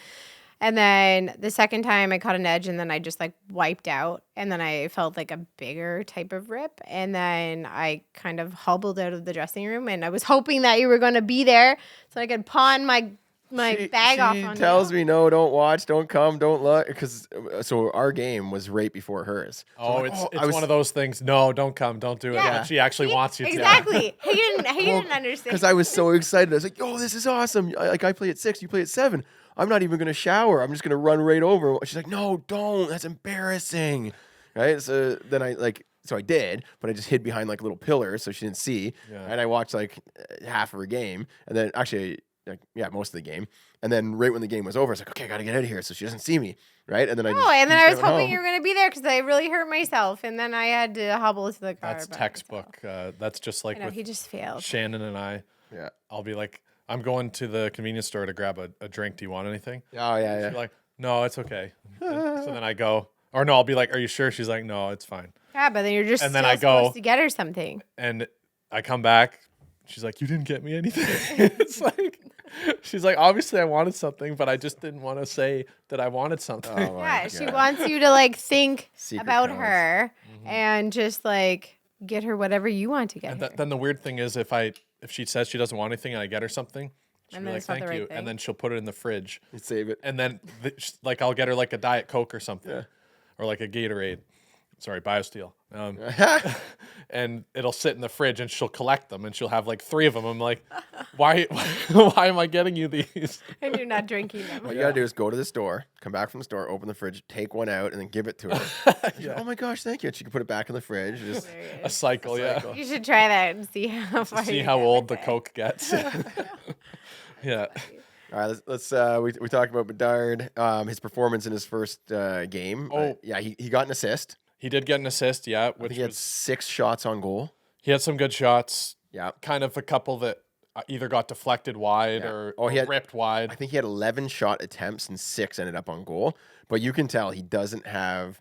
And then the second time I caught an edge, and then I just like wiped out, and then I felt like a bigger type of rip, and then I kind of hobbled out of the dressing room, and I was hoping that you were going to be there so I could pawn my bag off on
She tells
you.
me, no, don't watch, don't come, don't look, because so our game was right before hers. So
Oh,
I'm like,
it's
I was-
one of those things. No, don't come, don't do it.
Yeah.
But she actually wants you to.
Exactly. He didn't understand.
because I was so excited. I was like, "Yo, this is awesome! I play at 6, you play at 7. I'm not even gonna shower. I'm just gonna run right over." She's like, "No, don't. That's embarrassing." Right? So then I did, but I just hid behind like little pillars so she didn't see.
Yeah.
And I watched like half of her game, and then actually, most of the game. And then right when the game was over, I was like, "Okay, I gotta get out of here so she doesn't see me." Right? And then
Oh, and then I was
drove
hoping
home.
you were going to be there because I really hurt myself, and then I had to hobble to the car.
That's
by
textbook. That's just
myself.
like
I know,
with
he just failed.
Shannon and I.
Yeah.
I'll be like, I'm going to the convenience store to grab a drink. Do you want anything?
Oh yeah,
She's
yeah.
like, no, it's okay. And so then I go, or no, I'll be like, are you sure? She's like, no, it's fine.
Yeah, but then you're just
And then
still
I go-
supposed to get her something.
And I come back. She's like, you didn't get me anything. It's like, she's like, obviously I wanted something, but I just didn't want to say that I wanted something.
Oh, my
Yeah, she
God.
wants you to like think
Secret
about
codes.
her and just like get her whatever you want to get
And
her.
then the weird thing is, if she says she doesn't want anything and I get her something, she'll
And
be
then
like,
it's not the
thank
right
you.
thing.
And then she'll put it in the fridge.
You save it.
And then like I'll get her like a Diet Coke or something,
Yeah.
or like a Gatorade. Sorry, BioSteel. And it'll sit in the fridge, and she'll collect them, and she'll have like 3 of them. I'm like, why am I getting you these?
And you're not drinking them.
What you gotta do is go to the store, come back from the store, open the fridge, take one out, and then give it to her. She's like, oh my gosh, thank you. And she can put it back in the fridge. Just
A cycle, yeah.
You should try that and see how far
See
you
how
get
old the
with it.
Coke gets. Yeah.
all right. Let's we talked about Bedard, his performance in his first game.
Oh.
Yeah, he got an assist.
He did get an assist, yeah,
I think
which
he had
was
6 shots on goal.
he had some good shots.
Yeah,
Kind of a couple that either got deflected wide
Yeah.
or,
Oh, he
or
had-
ripped wide.
I think he had 11 shot attempts and 6 ended up on goal. But you can tell he doesn't have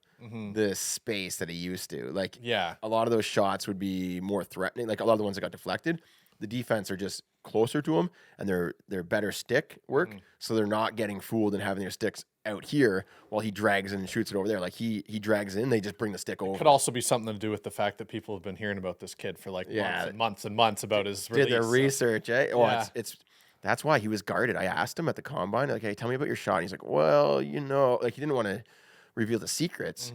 the space that he used to. Like
Yeah.
a lot of those shots would be more threatening. Like a lot of the ones that got deflected, the defense are just closer to him, and they're better stick work, so they're not getting fooled and having their sticks out here while he drags in and shoots it over there. Like he drags in, they just bring the stick over.
Could also be something to do with the fact that people have been hearing about this kid for like
Yeah.
months and months about his release.
Did their
so-
research, eh? Well,
Yeah.
it's That's why he was guarded. I asked him at the combine, like, hey, tell me about your shot. And he's like, well, like he didn't want to reveal the secrets,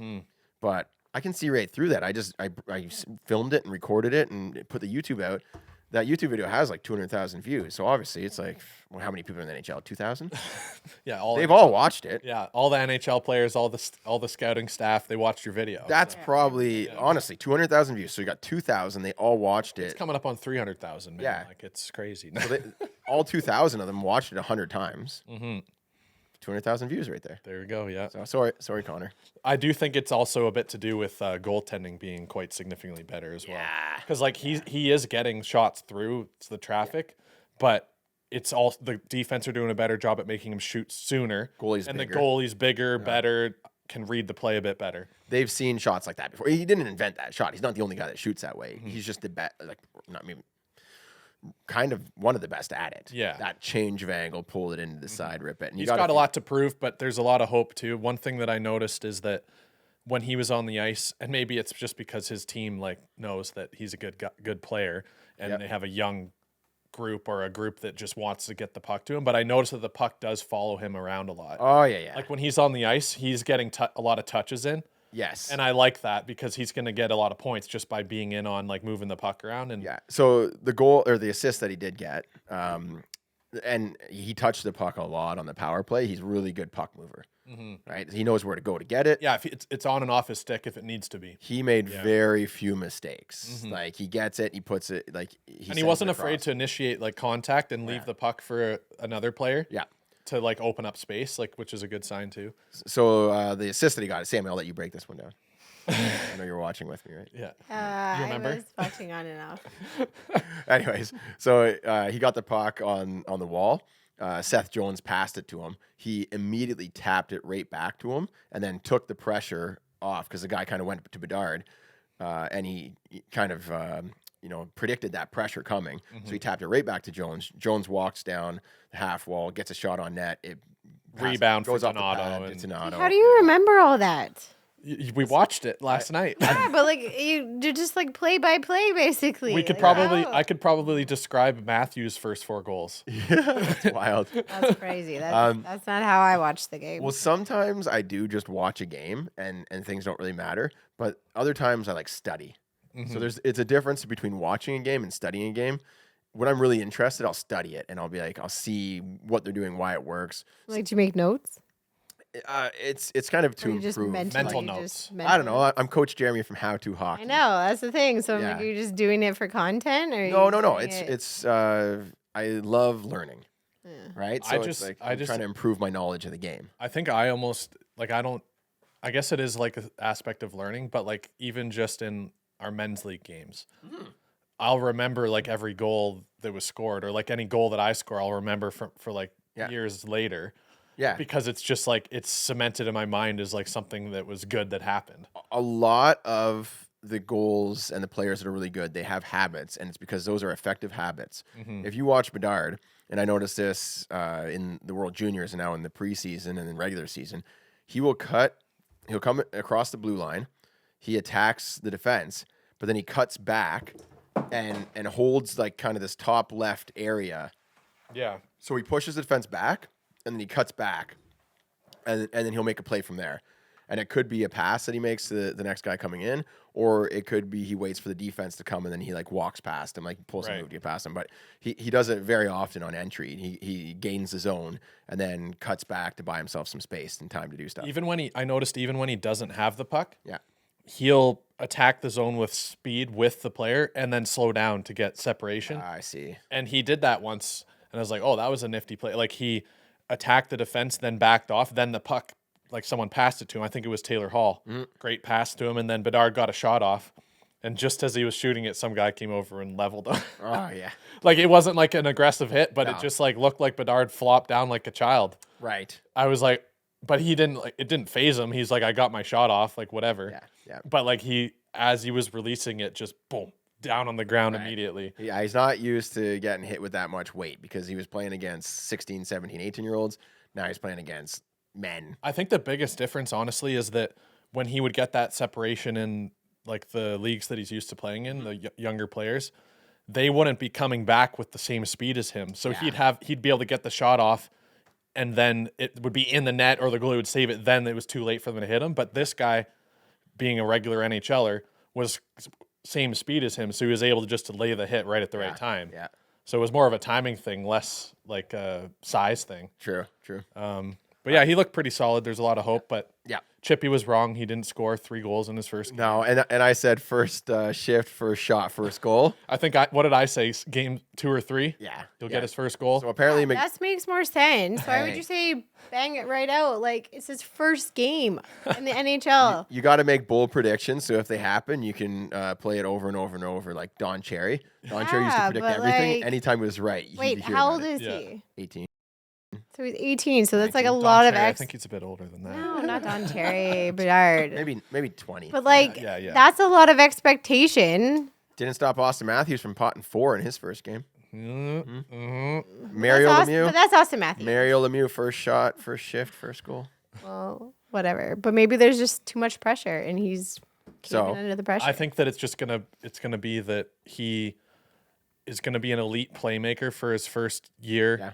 but I can see right through that. I filmed it and recorded it and put the YouTube out. That YouTube video has like 200,000 views. So obviously it's like, well, how many people in the NHL? 2,000?
Yeah,
They've all watched it.
Yeah, all the NHL players, all the scouting staff, they watched your video.
That's probably, honestly, 200,000 views. So you got 2,000. They all watched it.
It's coming up on 300,000, man.
Yeah.
Like, it's crazy.
So all 2,000 of them watched it 100 times. 200,000 views right there.
There we go, yeah.
So sorry, Connor.
I do think it's also a bit to do with goaltending being quite significantly better as well.
Yeah.
Because, like, he is getting shots through the traffic, but it's all the defense are doing a better job at making him shoot sooner.
Goalie's
and
bigger.
the goalie's bigger, better, can read the play a bit better.
They've seen shots like that before. He didn't invent that shot. He's not the only guy that shoots that way. He's just the best, kind of one of the best at it.
Yeah.
That change of angle, pull it into the side, rip it. And
He's got a lot to prove, but there's a lot of hope too. One thing that I noticed is that when he was on the ice, and maybe it's just because his team like knows that he's a good player, and they have a young group or a group that just wants to get the puck to him. But I noticed that the puck does follow him around a lot.
Oh, yeah.
Like when he's on the ice, he's getting a lot of touches in.
Yes.
And I like that because he's going to get a lot of points just by being in on like moving the puck around. And
yeah. So the goal or the assist that he did get, and he touched the puck a lot on the power play. He's a really good puck mover, right? He knows where to go to get it.
Yeah, if it's on and off his stick if it needs to be.
He made very few mistakes. Like he gets it, he puts it like
he wasn't afraid to initiate like contact and leave the puck for another player.
Yeah.
To like open up space, like which is a good sign too.
So the assist that he got, Sammy, I'll let you break this one down. I know you're watching with me, right?
Yeah. You remember?
I was watching on and off.
Anyways, so he got the puck on the wall. Seth Jones passed it to him. He immediately tapped it right back to him and then took the pressure off because the guy kind of went to Bedard and he kind of predicted that pressure coming. So he tapped it right back to Jones. Jones walks down the half wall, gets a shot on net. It
rebound
goes
for
off the
Donato.
pad
And
to Donato.
How do you remember all that?
We watched it last night.
Yeah, but like you just like play by play basically.
We could
Like,
probably,
how?
I could probably describe Matthews' first 4 goals.
That's wild.
That's crazy. That's not how I watch the game.
Well, sometimes I do just watch a game and things don't really matter, but other times I like study. So it's a difference between watching a game and studying a game. When I'm really interested, I'll study it and I'll be like, I'll see what they're doing, why it works.
Like, do you make notes?
It's kind of
Or
to
you just
improve.
Mental
you
notes.
just
I don't know.
mentally-
I'm Coach Jeremy from How to Hockey.
I know that's the thing. So
Yeah.
like, you're just doing it for content, or
No.
doing
It's I love learning.
Yeah.
Right.
I
So
just-
it's like
I
I'm
just-
trying to improve my knowledge of the game.
I think I almost like I guess it is like an aspect of learning, but like even just in our men's league games, I'll remember like every goal that was scored or like any goal that I score, I'll remember for like years later.
Yeah.
Because it's just like it's cemented in my mind as like something that was good that happened.
A lot of the goals and the players that are really good, they have habits, and it's because those are effective habits. If you watch Bedard, and I noticed this in the World Juniors and now in the preseason and in regular season, he'll come across the blue line, he attacks the defense, but then he cuts back and holds like kind of this top left area.
Yeah.
So he pushes the defense back, and then he cuts back, and then he'll make a play from there. And it could be a pass that he makes to the next guy coming in, or it could be he waits for the defense to come and then he like walks past him, like pulls a move to get past him. But he does it very often on entry. He gains the zone and then cuts back to buy himself some space and time to do stuff.
I noticed even when he doesn't have the puck,
Yeah.
he'll attack the zone with speed with the player and then slow down to get separation.
I see.
And he did that once, and I was like, oh, that was a nifty play. Like he attacked the defense, then backed off, then the puck, like someone passed it to him. I think it was Taylor Hall. Great pass to him, and then Bedard got a shot off. And just as he was shooting it, some guy came over and leveled him.
Oh, yeah.
Like it wasn't like an aggressive hit, but
No.
it just like looked like Bedard flopped down like a child.
Right.
I was like, but he didn't like it didn't phase him. He's like, I got my shot off, like whatever.
Yeah.
But like as he was releasing it, just boom, down on the ground
Right.
immediately.
Yeah, he's not used to getting hit with that much weight because he was playing against 16, 17, 18-year-olds. Now he's playing against men.
I think the biggest difference, honestly, is that when he would get that separation in like the leagues that he's used to playing in, the younger players, they wouldn't be coming back with the same speed as him. So
Yeah.
he'd be able to get the shot off, and then it would be in the net or the goalie would save it. Then it was too late for them to hit him. But this guy, being a regular NHLer, was same speed as him, so he was able to just to lay the hit right at the right time.
Yeah.
So it was more of a timing thing, less like a size thing.
True.
But yeah, he looked pretty solid. There's a lot of hope, but
Yeah.
Chippy was wrong. He didn't score 3 goals in his first game.
No, and I said first shift, first shot, first goal.
I think what did I say? Game 2 or 3?
Yeah.
He'll
yeah.
get his first goal.
So apparently,
That makes more sense. Why would
Hey.
you say bang it right out? Like, it's his first game in the NHL.
you got to make bold predictions. So if they happen, you can play it over and over and over, like Don Cherry. Don Cherry used to
Yeah,
predict
but,
everything.
like-
Anytime it was right. you'd
Wait,
hear
how
about
old
it.
is
Yeah.
he?
18.
So he's 18. So that's like a
19.
lot of
Cherry, I
ex.
think he's a bit older than that.
No, not Don Cherry, Bedard.
Maybe 20.
But like,
yeah.
that's a lot of expectation.
Didn't stop Austin Matthews from potting 4 in his first game.
Mm-hmm.
Mario Lemieux.
But that's Austin Matthews.
Mario Lemieux, first shot, first shift, first goal.
Well, whatever. But maybe there's just too much pressure, and he's
So,
caving under the pressure.
I think that it's gonna be that he is gonna be an elite playmaker for his first year.
Yeah.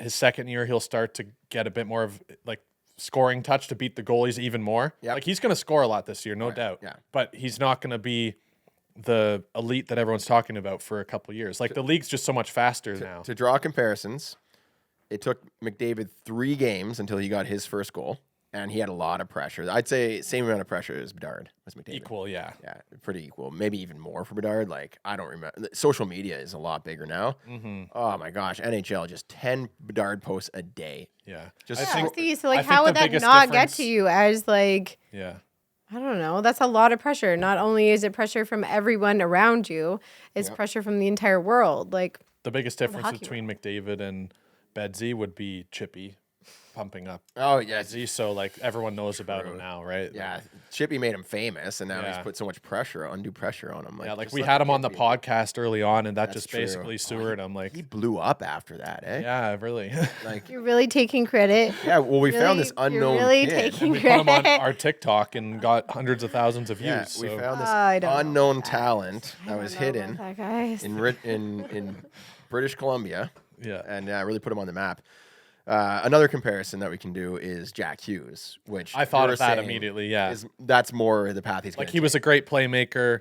His second year, he'll start to get a bit more of like scoring touch to beat the goalies even more.
Yep.
Like he's gonna score a lot this year, no doubt.
yeah.
But he's not gonna be the elite that everyone's talking about for a couple years. Like the league's just so much faster now.
To draw comparisons, it took McDavid 3 games until he got his first goal, and he had a lot of pressure. I'd say same amount of pressure as Bedard was McDavid.
Equal, yeah.
Yeah, pretty equal. Maybe even more for Bedard. Like, I don't remember. Social media is a lot bigger now.
Mm-hmm.
Oh my gosh, NHL just 10 Bedard posts a day.
Yeah.
Just
I
yeah,
think,
see, so
I
like,
think
how
the
would that
biggest
not get
difference-
to you as like,
yeah.
I don't know. That's a lot of pressure. Not only is it pressure from everyone around you, it's pressure from the entire world. Like,
The biggest difference
hockey
between McDavid and Bedsy would be Chippy pumping up
Oh yeah,
Bedsy. So like everyone knows about him now, right?
yeah. Chippy made him famous, and now he's
Yeah.
put so much pressure, undue pressure on him.
Yeah, like
just
we
let
had him on the
kid be-
podcast early on, and that
That's
just
true.
basically
Oh,
sewered him. Like,
He blew up after that, eh?
yeah, really.
Like,
you're really taking credit.
yeah. Well, we found
Really-
this unknown
You're really
kid.
taking
we put him on
credit.
our TikTok and got hundreds of thousands of views.
Yeah,
so.
we found this
I don't know
unknown
about that.
talent
I
that
don't
was
know about
hidden
that, guys.
in British Columbia,
Yeah.
and really put him on the map. Another comparison that we can do is Jack Hughes, which
I thought
you're
of that
saying
immediately, yeah.
that's more the path he's
Like
gonna
he was a great playmaker.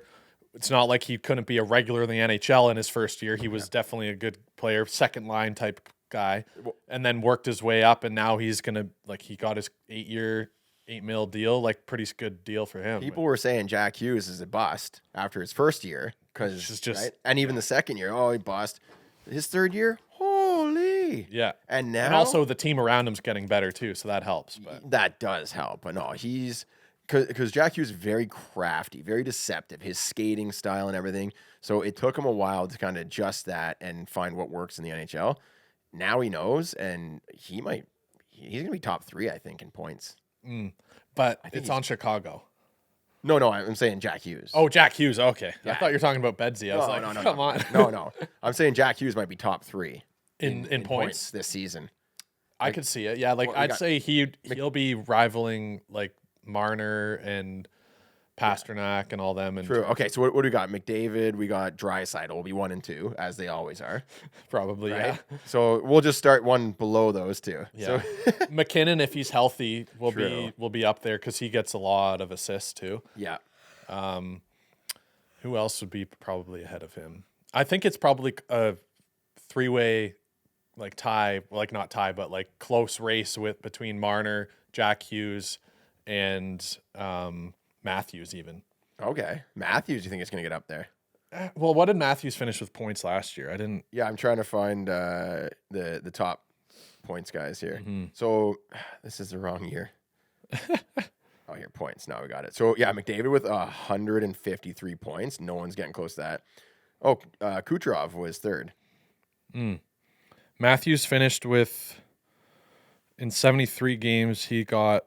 It's not like he couldn't be a regular in the NHL in his first year. He was definitely a good player, second line type guy, and then worked his way up. And now he's gonna he got his 8-year, $8 million deal, like pretty good deal for him.
People were saying Jack Hughes is a bust after his first year
Which is
because
just-
and even the second year, he bust. His third year, holy,
yeah,
and now
and also the team around him's getting better too, so that helps. But
that does help. But no, he's because Jack Hughes is very crafty, very deceptive, his skating style and everything. So it took him a while to kind of adjust that and find what works in the NHL. Now he knows, and he's going to be top 3, I think, in points.
but
think
it's
he's-
on Chicago.
No, I'm saying Jack Hughes.
Oh, Jack Hughes. Okay, I
Yeah.
thought you were talking about Bedsy. I was like, come on.
no. I'm saying Jack Hughes might be top 3
in points.
this season.
I could see it. Yeah, like
Well, we
I'd
got-
say he'll be rivaling like Marner and Pasternak and all them. And
True. Okay, so what do we got? McDavid, we got Draisaitl will be 1 and 2, as they always are.
probably
Right? So we'll just start one below those two.
yeah.
So
McKinnon, if he's healthy,
True.
will be up there because he gets a lot of assists too.
yeah.
Who else would be probably ahead of him? I think it's probably a 3-way like tie, like not tie, but like close race between Marner, Jack Hughes, and Matthews even.
Okay. Matthews, you think it's going to get up there?
Well, what did Matthews finish with points last year? I didn't.
Yeah, I'm trying to find the top points guys here.
Mm-hmm.
So this is the wrong year. Oh, here, points. Now we got it. So yeah, McDavid with 153 points. No one's getting close to that. Oh, Kucherov was 3rd.
Matthews finished with, in 73 games, he got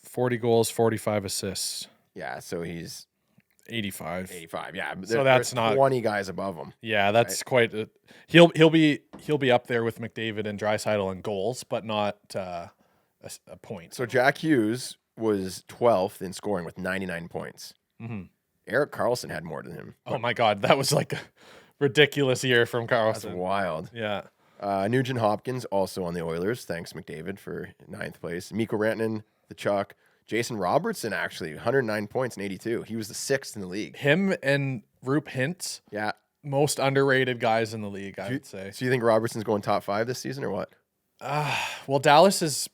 40 goals, 45 assists,
Yeah, so he's
85.
85. Yeah,
So that's not-
20 guys above him.
Yeah, that's quite. He'll be up there with McDavid and Draisaitl in goals, but not a point.
So Jack Hughes was 12th in scoring with 99 points.
Mm-hmm.
Eric Carlson had more than him.
Oh my God, that was like ridiculous year from
That's
Carlson.
wild.
Yeah.
Nugent Hopkins also on the Oilers. Thanks, McDavid, for 9th place. Mikko Rantanen, the Chuck. Jason Robertson, actually, 109 points in 82. He was the 6th in the league.
Him and Roop Hintz,
Yeah.
most underrated guys in the league, I would say.
So you think Robertson's going top 5 this season or what?
Well, Dallas is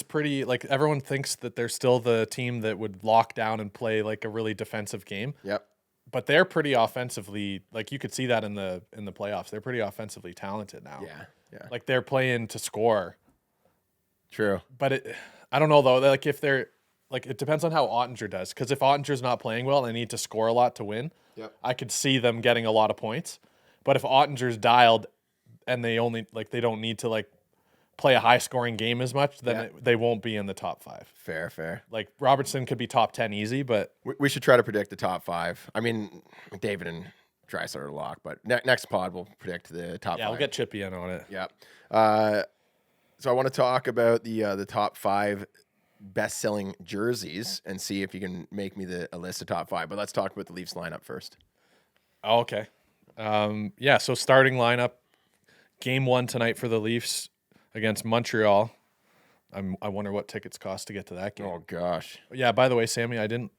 pretty, like, everyone thinks that they're still the team that would lock down and play like a really defensive game.
Yep.
But they're pretty offensively, like you could see that in the playoffs. They're pretty offensively talented now.
Yeah.
Like they're playing to score.
True.
But I don't know though. Like if they're like, it depends on how Ottinger does. Because if Ottinger's not playing well, and they need to score a lot to win.
Yep.
I could see them getting a lot of points. But if Ottinger's dialed and they only they don't need to play a high scoring game as much, then they won't be in the top 5.
Fair.
Like Robertson could be top 10 easy, but
We should try to predict the top 5. I mean, McDavid and Drysdale are locked, but next pod we'll predict the top 5.
we'll get Chippy in on it.
Yeah. So I want to talk about the top 5 best-selling jerseys and see if you can make me a list of top 5. But let's talk about the Leafs lineup first.
Oh, okay. So starting lineup, game 1 tonight for the Leafs against Montreal. I wonder what tickets cost to get to that game.
Oh gosh.
Yeah, by the way, Sammy, I didn't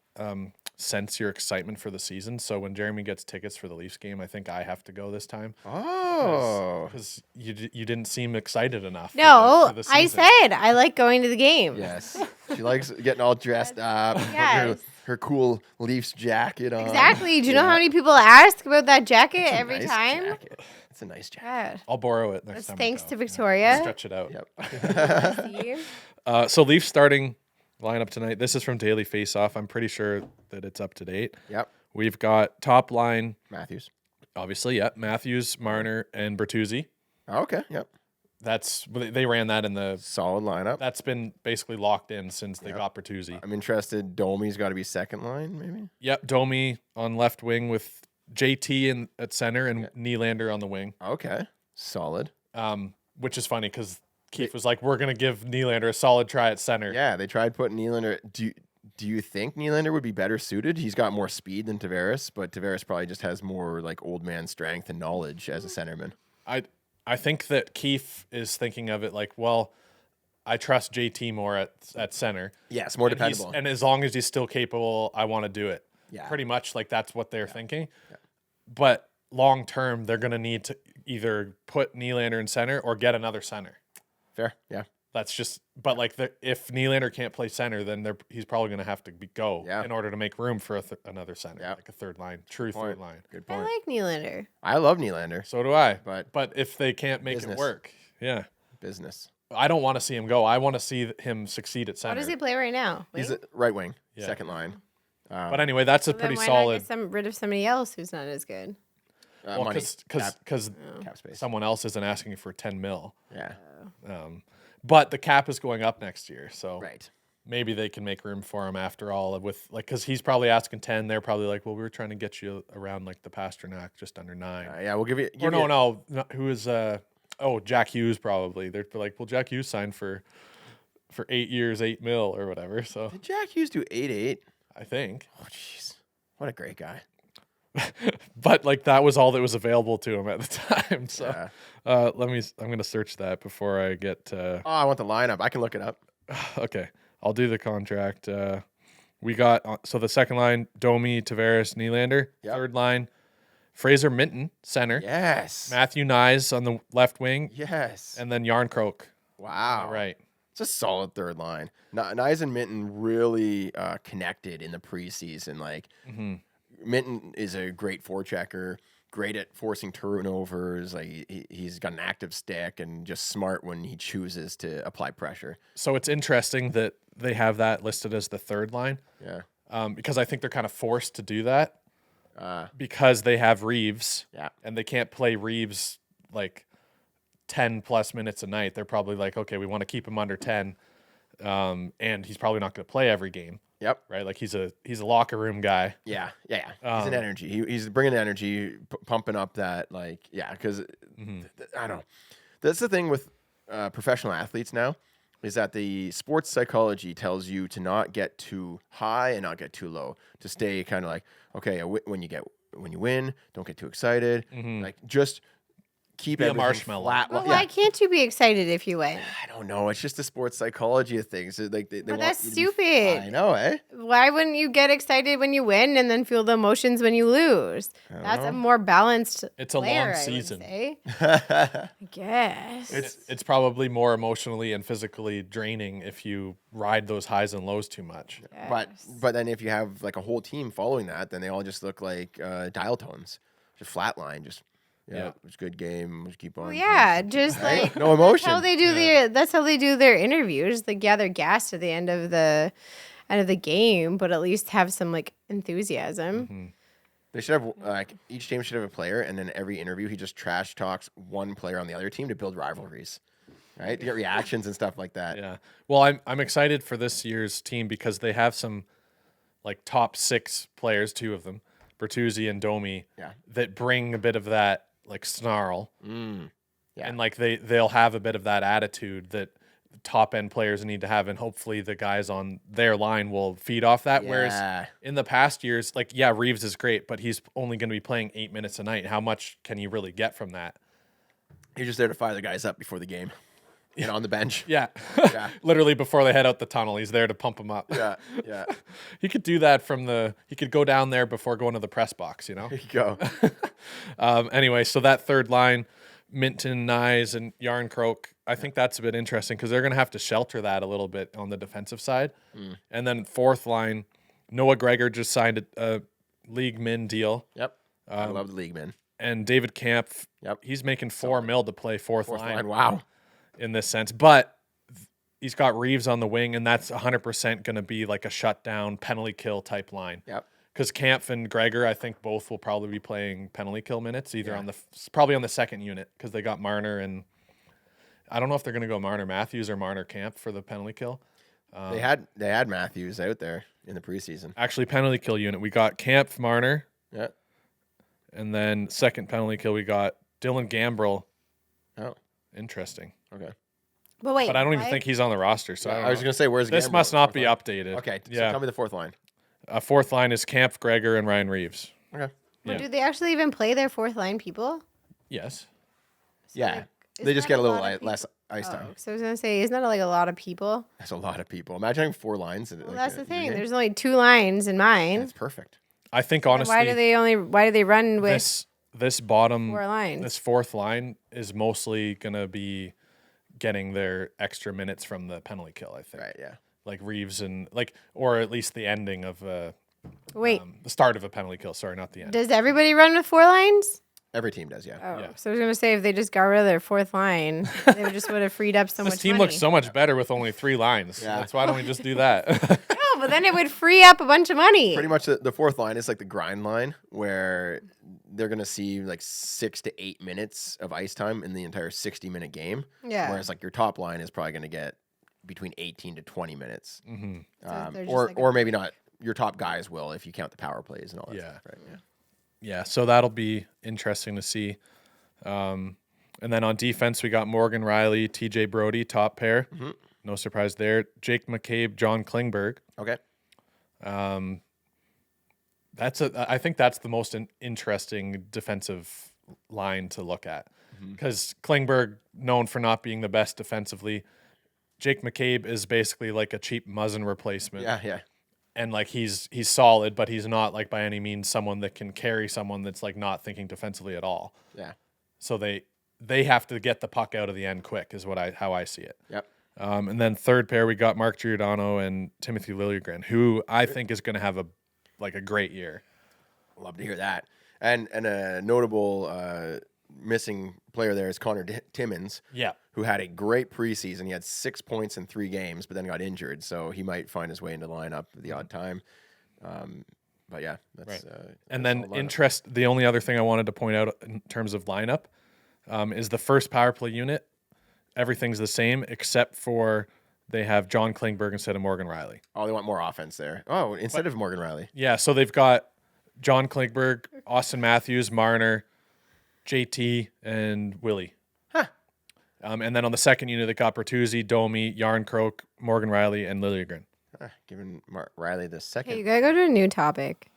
sense your excitement for the season. So when Jeremy gets tickets for the Leafs game, I think I have to go this time.
Oh.
Because you didn't seem excited enough.
No,
for the
I
season.
said I like going to the game.
Yes. She likes getting all dressed up.
Yes.
Her cool Leafs jacket on.
Exactly. Do you know how many people ask about that jacket
It's a
every
nice
time?
jacket. It's a nice jacket.
Yeah.
I'll borrow it next
That's
time. I
thanks
go.
to
Yeah.
Victoria.
Stretch it out.
Yep.
See?
So Leafs starting lineup tonight. This is from Daily Faceoff. I'm pretty sure that it's up to date.
Yep.
We've got top line,
Matthews.
obviously, Matthews, Marner, and Bertuzzi.
Okay. Yep.
They ran that in the.
Solid lineup.
That's been basically locked in since they got Bertuzzi.
I'm interested. Domi's got to be second line, maybe.
Yep, Domi on left wing with JT at center and Nylander on the wing.
Okay. Solid.
Which is funny because Keefe was like, "We're gonna give Nylander a solid try at center."
Yeah, they tried putting Nylander. Do you think Nylander would be better suited? He's got more speed than Tavares, but Tavares probably just has more old man strength and knowledge as a centerman.
I think that Keefe is thinking of it like, well, I trust JT more at center.
Yes, more
And
dependable.
and as long as he's still capable, I want to do it.
Yeah.
Pretty much that's what they're thinking. Yeah. But long term, they're going to need to either put Nylander in center or get another center.
Fair. Yeah.
That's just, but if Nylander can't play center, then he's probably going to have to go in order to make room for another center, like a third line, third line.
Good
I
point.
like Nylander.
I love Nylander.
So do I.
But
if they can't make
business.
it work,
Business.
I don't want to see him go. I want to see him succeed at center.
What does he play right now?
He's
Wing?
a right wing,
Yeah.
second line.
But anyway, that's a
Then
pretty
why
solid.
not get rid of somebody else who's not as good?
Well,
Money.
because
Cap space.
someone else isn't asking for 10 mil.
Yeah.
But the cap is going up next year, so
Right.
maybe they can make room for him after all. Because he's probably asking 10. They're probably like, well, we were trying to get you around the Pasternak, just under 9.
Yeah, we'll give you.
Or no, who is Jack Hughes probably. They're like, well, Jack Hughes signed for 8 years, 8 mil or whatever. So
Did Jack Hughes do 8-8?
I think.
Oh, jeez. What a great guy.
But that was all that was available to him at the time. So
Yeah.
I'm gonna search that before I get.
Oh, I want the lineup. I can look it up.
Okay, I'll do the contract. We got so the second line: Domi, Tavares, Nylander.
Yep.
Third line: Fraser Minton, center.
Yes.
Matthew Nyes on the left wing,
Yes.
and then Yarncroke.
Wow.
All right.
It's a solid third line. Nyes and Minton really connected in the preseason. Minton is a great forechecker, great at forcing turnovers. He's got an active stick and just smart when he chooses to apply pressure.
So it's interesting that they have that listed as the third line.
Yeah.
Because I think they're kind of forced to do that because they have Reeves.
Yeah.
And they can't play Reeves 10 plus minutes a night. They're probably like, okay, we want to keep him under 10. And he's probably not going to play every game.
Yep.
Right. He's a locker room guy.
Yeah. He's an energy. He's bringing energy, pumping up that because I don't know. That's the thing with professional athletes now is that the sports psychology tells you to not get too high and not get too low, to stay kind of okay, when you get when you win. Don't get too excited. Like just keep
Be a
everything
marshmallow.
flat.
Well,
Yeah.
why can't you be excited if you win?
I don't know. It's just the sports psychology of things. Like they want
that's
you to be-
stupid.
I know, eh?
Why wouldn't you get excited when you win and then feel the emotions when you lose? That's a more balanced.
It's a
player,
long
I would
season.
say. I guess.
It's probably more emotionally and physically draining if you ride those highs and lows too much.
But then if you have like a whole team following that, then they all just look like dial tones, just flatline, just
Yeah.
it was a good game. Just keep on.
Well, yeah, just
Right?
like
No emotion.
That's how they do that's how they do their interviews. They gather gas at the end of the game, but at least have some like enthusiasm.
They should have like each team should have a player, and then every interview he just trash talks one player on the other team to build rivalries, right? To get reactions and stuff like that.
Yeah. Well, I'm excited for this year's team because they have some like top 6 players, 2 of them, Bertuzzi and Domi,
Yeah.
that bring a bit of that like snarl.
Yeah.
And like they'll have a bit of that attitude that top end players need to have, and hopefully the guys on their line will feed off that.
Yeah.
Whereas in the past years, like Reeves is great, but he's only going to be playing 8 minutes a night. How much can you really get from that?
You're just there to fire the guys up before the game, and on the bench.
Yeah,
Yeah.
literally before they head out the tunnel, he's there to pump them up.
Yeah, yeah.
He could do that he could go down there before going to the press box, you know?
There you go.
Anyway, so that third line, Minton, Nyes, and Yarn Croak, I think that's a bit interesting because they're going to have to shelter that a little bit on the defensive side. And then fourth line, Noah Gregor just signed a league min deal.
Yep. I love the league, man.
And David Camp,
Yep.
he's making $4 million to play fourth line.
Wow.
In this sense. But he's got Reeves on the wing, and that's 100% going to be like a shutdown, penalty kill type line.
Yep.
Because Camp and Gregor, I think both will probably be playing penalty kill minutes, either probably on the second unit, because they got Marner, and I don't know if they're going to go Marner Matthews or Marner Camp for the penalty kill.
They had Matthews out there in the preseason.
Actually, penalty kill unit, we got Camp, Marner,
Yeah.
and then second penalty kill, we got Dylan Gambrell.
Oh.
Interesting.
Okay.
But wait,
But I don't even
what?
think he's on the roster, so
I was gonna say, where's
this
Gambrell?
must not
Fourth
be
line?
updated.
Okay. So
Yeah.
tell me the fourth line.
Fourth line is Camp, Gregor, and Ryan Reeves.
Okay.
But
Yeah.
do they actually even play their fourth line people?
Yes.
Yeah.
like,
They
isn't
just
that
get a little
lot of
less ice
Oh,
time.
so I was gonna say, isn't that like a lot of people?
That's a lot of people. Imagine having 4 lines.
Well, that's the thing. There's only 2 lines in mine.
That's perfect.
I think
Then
honestly,
why do they run with
this bottom
4 lines?
this fourth line is mostly gonna be getting their extra minutes from the penalty kill. I think,
Right. Yeah.
like Reeves and or at least the ending of
Wait,
the start of a penalty kill. Sorry, not the end.
does everybody run with 4 lines?
Every team does. Yeah.
Oh,
Yeah.
so I was gonna say if they just got rid of their fourth line, they would have freed up so
This
much
team
money.
looks so much better with only 3 lines.
Yeah.
That's why don't we just do that?
No, but then it would free up a bunch of money.
Pretty much the fourth line is like the grind line where they're gonna see like 6 to 8 minutes of ice time in the entire 60-minute game.
Yeah.
Whereas like your top line is probably gonna get between 18 to 20 minutes.
Mm-hmm.
So they're just
Or
like
or maybe not. Your top guys will if you count the power plays and all that
Yeah.
stuff. Right. Yeah.
Yeah, so that'll be interesting to see. And then on defense, we got Morgan Riley, TJ Brody, top pair.
Mm-hmm.
No surprise there. Jake McCabe, John Klingberg.
Okay.
I think that's the most interesting defensive line to look at because Klingberg, known for not being the best defensively, Jake McCabe is basically like a cheap Muzzin replacement.
Yeah. Yeah.
And like he's solid, but he's not like by any means someone that can carry someone that's like not thinking defensively at all.
Yeah.
So they have to get the puck out of the end quick is how I see it.
Yep.
And then third pair we got Mark Giordano and Timothy Liljegren, who I think is going to have a great year.
Love to hear that. And a notable missing player there is Connor Timmins.
Yeah.
Who had a great preseason. He had 6 points in 3 games, but then got injured, so he might find his way into the lineup at the odd time. But yeah, that's
And
that's
then
all lineup.
the only other thing I wanted to point out in terms of lineup is the first power play unit. Everything's the same except for they have John Klingberg instead of Morgan Riley.
Oh, they want more offense there. Oh, instead of Morgan Riley.
Yeah, so they've got John Klingberg, Austin Matthews, Marner, JT, and Willie.
Huh.
And then on the second unit, they got Bertuzzi, Domi, Yarn Croak, Morgan Riley, and Liljegren.
Giving Riley the second.
Hey, you gotta go to a new topic.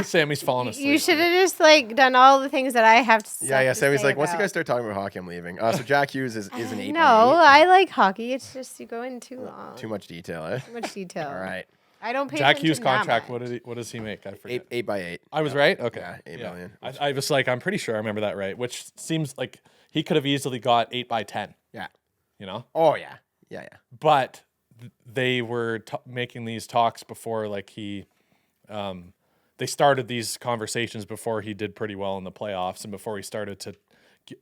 Sammy's falling asleep.
You should have just like done all the things that I have to say.
Yeah. Sammy's like, once you guys start talking about hockey, I'm leaving. So Jack Hughes is an 8
No,
by 8.
I like hockey. It's just you go in too long.
Too much detail, eh?
Too much detail.
All right.
I don't pay
Jack
attention
Hughes
that
contract.
much.
What does he make? I forget.
8 by 8.
I was right. Okay.
Yeah, 8 million.
I was like, I'm pretty sure I remember that right. Which seems like he could have easily got 8 by 10.
Yeah.
You know.
Oh yeah. Yeah.
But they were making these talks before, like they started these conversations before he did pretty well in the playoffs and before he started to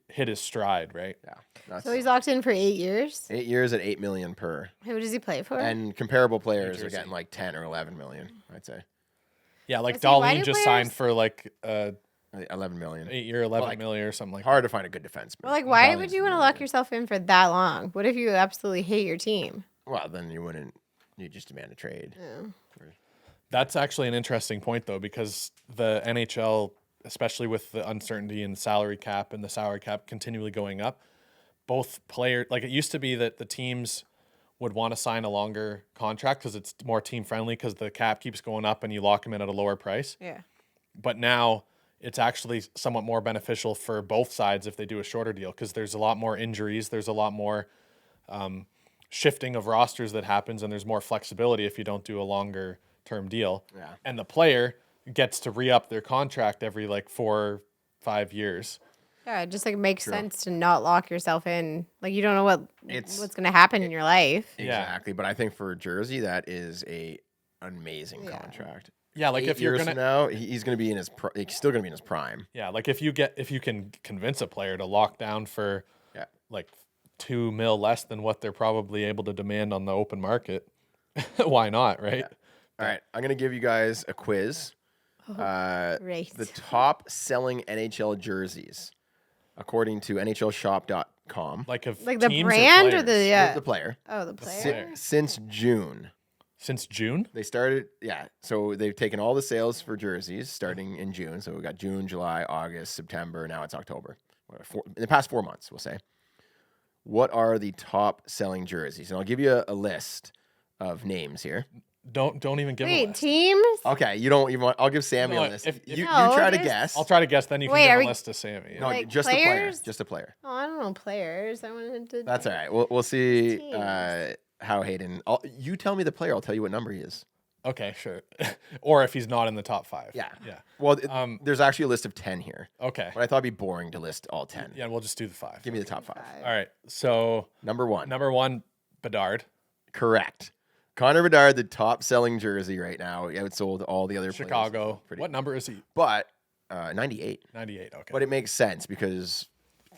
hit his stride, right?
Yeah.
So he's locked in for 8 years.
8 years at 8 million per.
Who does he play for?
And comparable players are
Jersey.
getting like 10 or 11 million, I'd say.
Yeah, like
Let's see, why
Darlene
do
just
players-
signed for like
11 million.
8-year, 11
like,
million or something like
Hard to find a good defenseman.
well, like, why
Darlene's
would you want to lock yourself in for that long? What if you absolutely hate your team?
Well, then you wouldn't. You just demand a trade.
That's actually an interesting point, though, because the NHL, especially with the uncertainty in the salary cap and the salary cap continually going up, both players, like it used to be that the teams would want to sign a longer contract because it's more team friendly because the cap keeps going up and you lock them in at a lower price.
Yeah.
But now it's actually somewhat more beneficial for both sides if they do a shorter deal because there's a lot more injuries. There's a lot more shifting of rosters that happens, and there's more flexibility if you don't do a longer term deal.
Yeah.
And the player gets to re-up their contract every like 4 or 5 years.
Yeah, it just like makes sense to not lock yourself in. Like you don't know what's going to happen in your life.
Yeah.
Exactly. But I think for Jersey, that is a amazing
Yeah.
contract.
Yeah, like
8
if you're
years
gonna
from now, he's going to be in his. He's still going to be in his prime.
Yeah, like if you can convince a player to lock down for
Yeah.
like $2 million less than what they're probably able to demand on the open market, why not, right?
All right, I'm going to give you guys a quiz.
Great.
The top selling NHL jerseys, according to NHLShop.com.
Like of
Like the
teams
brand or
players?
the yeah.
The player.
Oh, the player.
Since June.
Since June?
They started, so they've taken all the sales for jerseys starting in June. So we got June, July, August, September. Now it's October. In the past 4 months, we'll say. What are the top selling jerseys? And I'll give you a list of names here.
Don't even give a
Wait,
list.
teams?
Okay, you don't even want. I'll give Sammy
No,
a list.
if-
you
No,
try to
just-
guess.
I'll try to guess, then you can
Wait,
give
are
a
we-
list to Sammy. Yeah.
No,
Like
just a player.
players?
Just a player.
Oh, I don't know players. I wanted to.
That's all right. We'll see
Teams.
how Hayden. You tell me the player. I'll tell you what number he is.
Okay, sure. Or if he's not in the top 5.
Yeah.
Yeah.
Well, there's actually a list of 10 here,
Okay.
but I thought it'd be boring to list all 10.
Yeah, we'll just do the 5.
Give me the top 5.
All right. So
Number 1.
number 1, Bedard.
Correct. Connor Bedard, the top selling jersey right now. He outsold all the other players.
Chicago.
Pretty-
What number is he?
But 98.
98. Okay.
But it makes sense because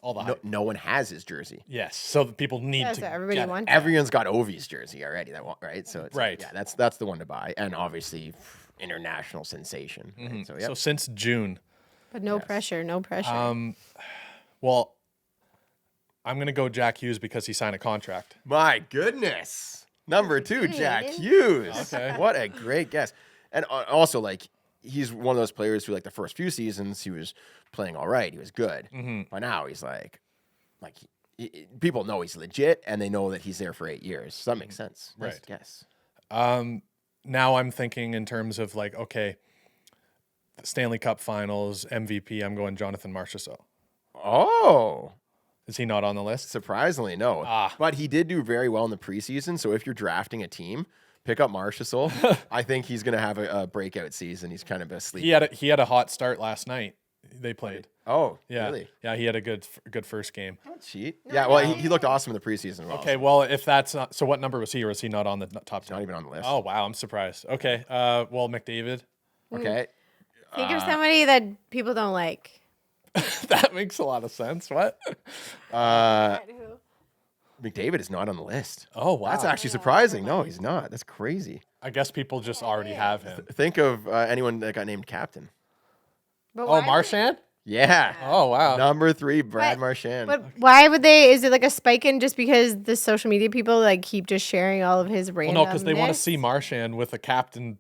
All the hype.
no one has his jersey.
Yes. So the people need
Yeah,
to
so everybody
get it.
wants.
Everyone's got Ovi's jersey already. Right. So it's
Right.
Yeah, that's the one to buy, and obviously international sensation. Right?
Mhm.
So yeah.
So since June.
But no pressure. No pressure.
Well, I'm going to go Jack Hughes because he signed a contract.
My goodness. Number 2, Jack Hughes.
Okay.
What a great guess. And also, like, he's one of those players who, like, the first few seasons, he was playing all right. He was good. By now, he's like people know he's legit, and they know that he's there for 8 years. So that makes sense. Nice
Right.
guess.
Now I'm thinking in terms of like, okay, the Stanley Cup Finals, MVP, I'm going Jonathan Marchessault.
Oh,
Is he not on the list?
surprisingly, no. But he did do very well in the preseason. So if you're drafting a team, pick up Marchessault. I think he's going to have a breakout season. He's kind of a sleeper.
He had a hot start last night. They played.
Oh,
Yeah.
really?
Yeah, he had a good first game.
Don't cheat. Yeah, well, he looked awesome in the preseason. Well,
Okay, well, if that's not so, what number was he, or is he not on the top 10?
not even on the list.
Oh wow, I'm surprised. Okay, well, McDavid.
Okay.
Think of somebody that people don't like.
That makes a lot of sense. What?
McDavid is not on the list.
Oh wow,
That's actually surprising. No, he's not. That's crazy.
I guess people just already have him.
Think of anyone that got named captain.
But
Oh,
why-
Marchand.
Yeah.
Oh wow.
Number 3, Brad
But-
Marchand.
But why would they? Is it like a spike in just because the social media people like keep just sharing all of his
Well,
randomness?
no, because they want to see Marchand with a captain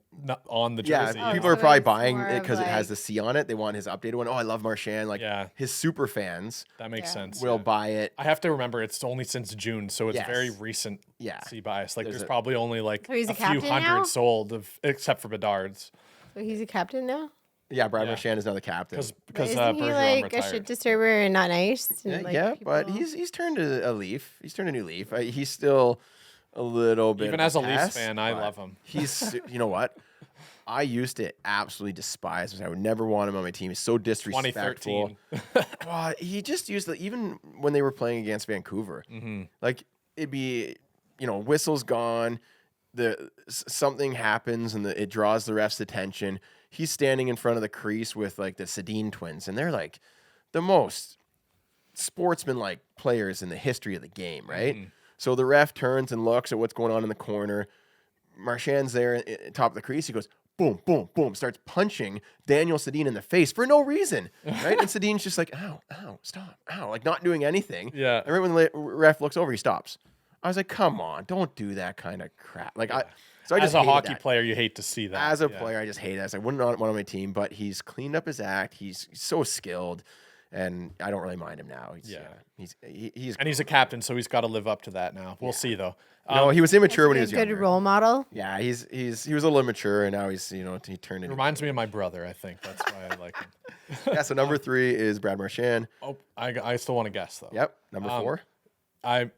on the
yeah,
jersey.
people
so
are probably
it's
buying
more
it
of,
because it has
like-
the C on it. They want his updated one. Oh, I love Marchand. Like
Yeah.
his super fans
That makes
Yeah.
sense.
will
yeah.
buy it.
I have to remember it's only since June, so it's
Yes.
very recent.
Yeah.
C bias. Like
There's
there's
a-
probably only like
So he's a
a few
captain
hundred
now?
sold, except for Bedard's,
So he's a captain now.
Yeah, Brad
Yeah.
Marchand is now the captain.
because
But
because
isn't he
Bergeron
like
retired.
a shit disturber and not nice?
Yeah,
And, like,
yeah, but
people-
he's turned a leaf. He's turned a new leaf. He's still a little bit.
Even
of
as a Leafs
pest,
fan, I
but
love him.
He's, you know what? I used to absolutely despise him. I would never want him on my team. He's so disrespectful.
2013.
Well, he just used even when they were playing against Vancouver, like it'd be, whistle's gone, something happens and it draws the ref's attention. He's standing in front of the crease with like the Sedin twins, and they're like the most sportsman-like players in the history of the game, right? So the ref turns and looks at what's going on in the corner. Marchand's there at top of the crease. He goes, boom, boom, boom, starts punching Daniel Sedin in the face for no reason, right? And Sedin's just like, ow, ow, stop, ow, like not doing anything.
Yeah.
And right when the ref looks over, he stops. I was like, come on, don't do that kind of crap. Like, so I just
As a
hated
hockey
that.
player, you hate to see that.
As a
yeah.
player, I just hate it. I wouldn't want one on my team, but he's cleaned up his act. He's so skilled, and I don't really mind him now. He's,
Yeah.
he's
And he's a captain, so he's got to live up to that now. We'll see though.
no, he was immature when he was
a good
younger.
role model.
Yeah, he was a little immature, and now he's he turned into.
Reminds me of my brother. I think that's why I like him.
Yeah, so number 3 is Brad Marchand.
Oh, I still want to guess though.
Yep, number 4.
I'm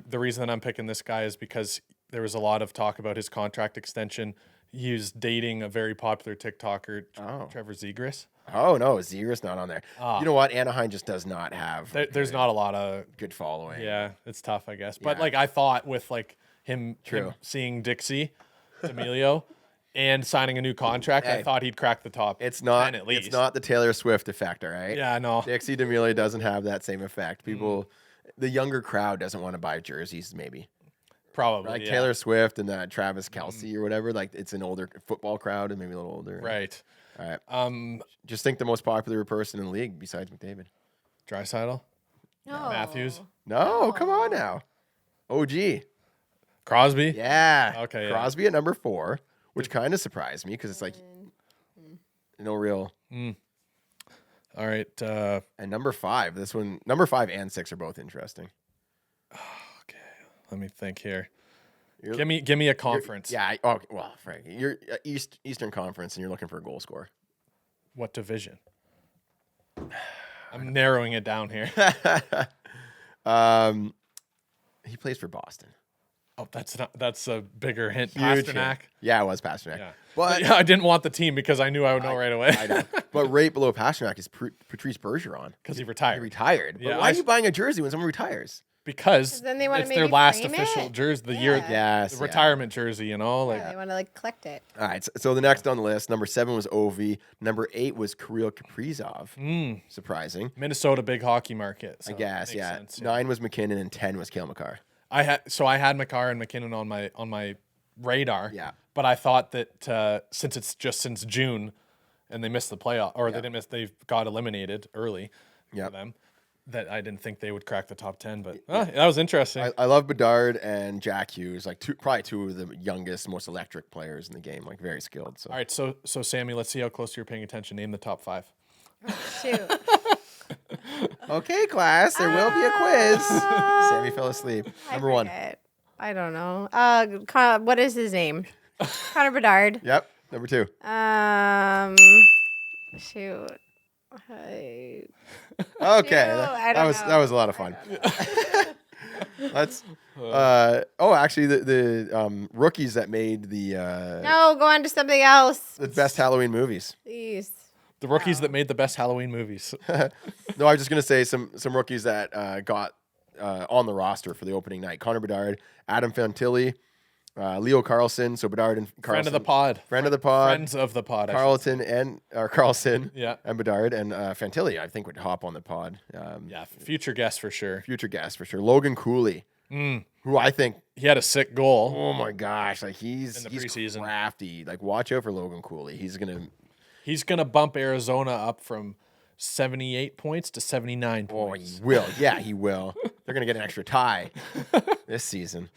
the reason that I'm picking this guy is because there was a lot of talk about his contract extension. He was dating a very popular TikToker, Trevor Zegras.
Oh no, Zegras not on there.
Ah.
You know what? Anaheim just does not have
There's not a lot of
good following.
yeah. It's tough, I guess. But
Yeah.
like I thought with like him
True.
seeing Dixie D'Amelio and signing a new contract, I
Hey.
thought he'd crack the top.
It's not.
10 at least.
It's not the Taylor Swift effect, all right?
Yeah, no.
Dixie D'Amelio doesn't have that same effect. People, the younger crowd doesn't want to buy jerseys, maybe.
Probably
Like
yeah.
Taylor Swift and Travis Kelsey or whatever. Like it's an older football crowd and maybe a little older.
Right.
All right. Just think the most popular person in the league besides McDavid.
Draisaitl,
No.
Matthews,
No, come on now. OG.
Crosby.
Yeah.
Okay, yeah.
Crosby at number 4, which kind of surprised me because it's like no real.
All right.
And number 5, this one, number 5 and 6 are both interesting.
Let me think here.
You're-
Give me a conference.
Yeah. Well, Frank, you're Eastern Conference and you're looking for a goal scorer.
What division? I'm narrowing it down here.
He plays for Boston.
Oh, that's a bigger hint.
Huge
Pasternak.
hit. Yeah, it was Pasternak.
Yeah.
But
Yeah, I didn't want the team because I knew I would know right away.
I know. But right below Pasternak is Patrice Bergeron.
Because he
He
retired.
retired. But
Yeah,
why
I
are you
s-
buying a jersey when someone retires?
Because
Then they wanna
it's their
maybe
last
frame
official
it.
jersey, the year,
Yes.
the retirement jersey. You know, like
They want to like collect it.
All right. So the next on the list, number 7 was Ovi. Number 8 was Kirill Kaprizov. Surprising.
Minnesota big hockey market.
I
so
guess.
makes
Yeah.
sense,
9 was McKinnon and 10 was Cale Makar.
I had McCarr and McKinnon on my radar.
Yeah.
But I thought that since June, and they missed the playoff, or they didn't miss, they got eliminated early
Yep.
for them. That I didn't think they would crack the top 10, but that was interesting.
I love Bedard and Jack Hughes, like probably two of the youngest, most electric players in the game, like very skilled. So
All right, so Sammy, let's see how close you're paying attention. Name the top 5.
Shoot.
okay, class, there will be a quiz. Sammy fell asleep. Number 1.
Forget. I don't know. What is his name? Connor Bedard.
Yep. Number 2.
Shoot.
Okay,
I don't know.
that was a lot of fun. Let's. Actually, the rookies that made
No, go on to something else,
the best Halloween movies.
please.
The rookies that made the best Halloween movies.
No, I was just gonna say some rookies that got on the roster for the opening night. Connor Bedard, Adam Fantilli, Leo Carlson. So Bedard and Carlson.
Friend of the pod.
Friends of the pod. Carlson.
Yeah.
And Bedard and Fantilli, I think would hop on the pod.
Yeah, future guest for sure.
Future guest for sure. Logan Cooley, who I think,
He had a sick goal.
oh my gosh, like he's
In the preseason.
crafty. Like watch out for Logan Cooley. He's gonna.
He's gonna bump Arizona up from 78 points to 79
Oh,
points.
he will. Yeah, he will. They're gonna get an extra tie this season.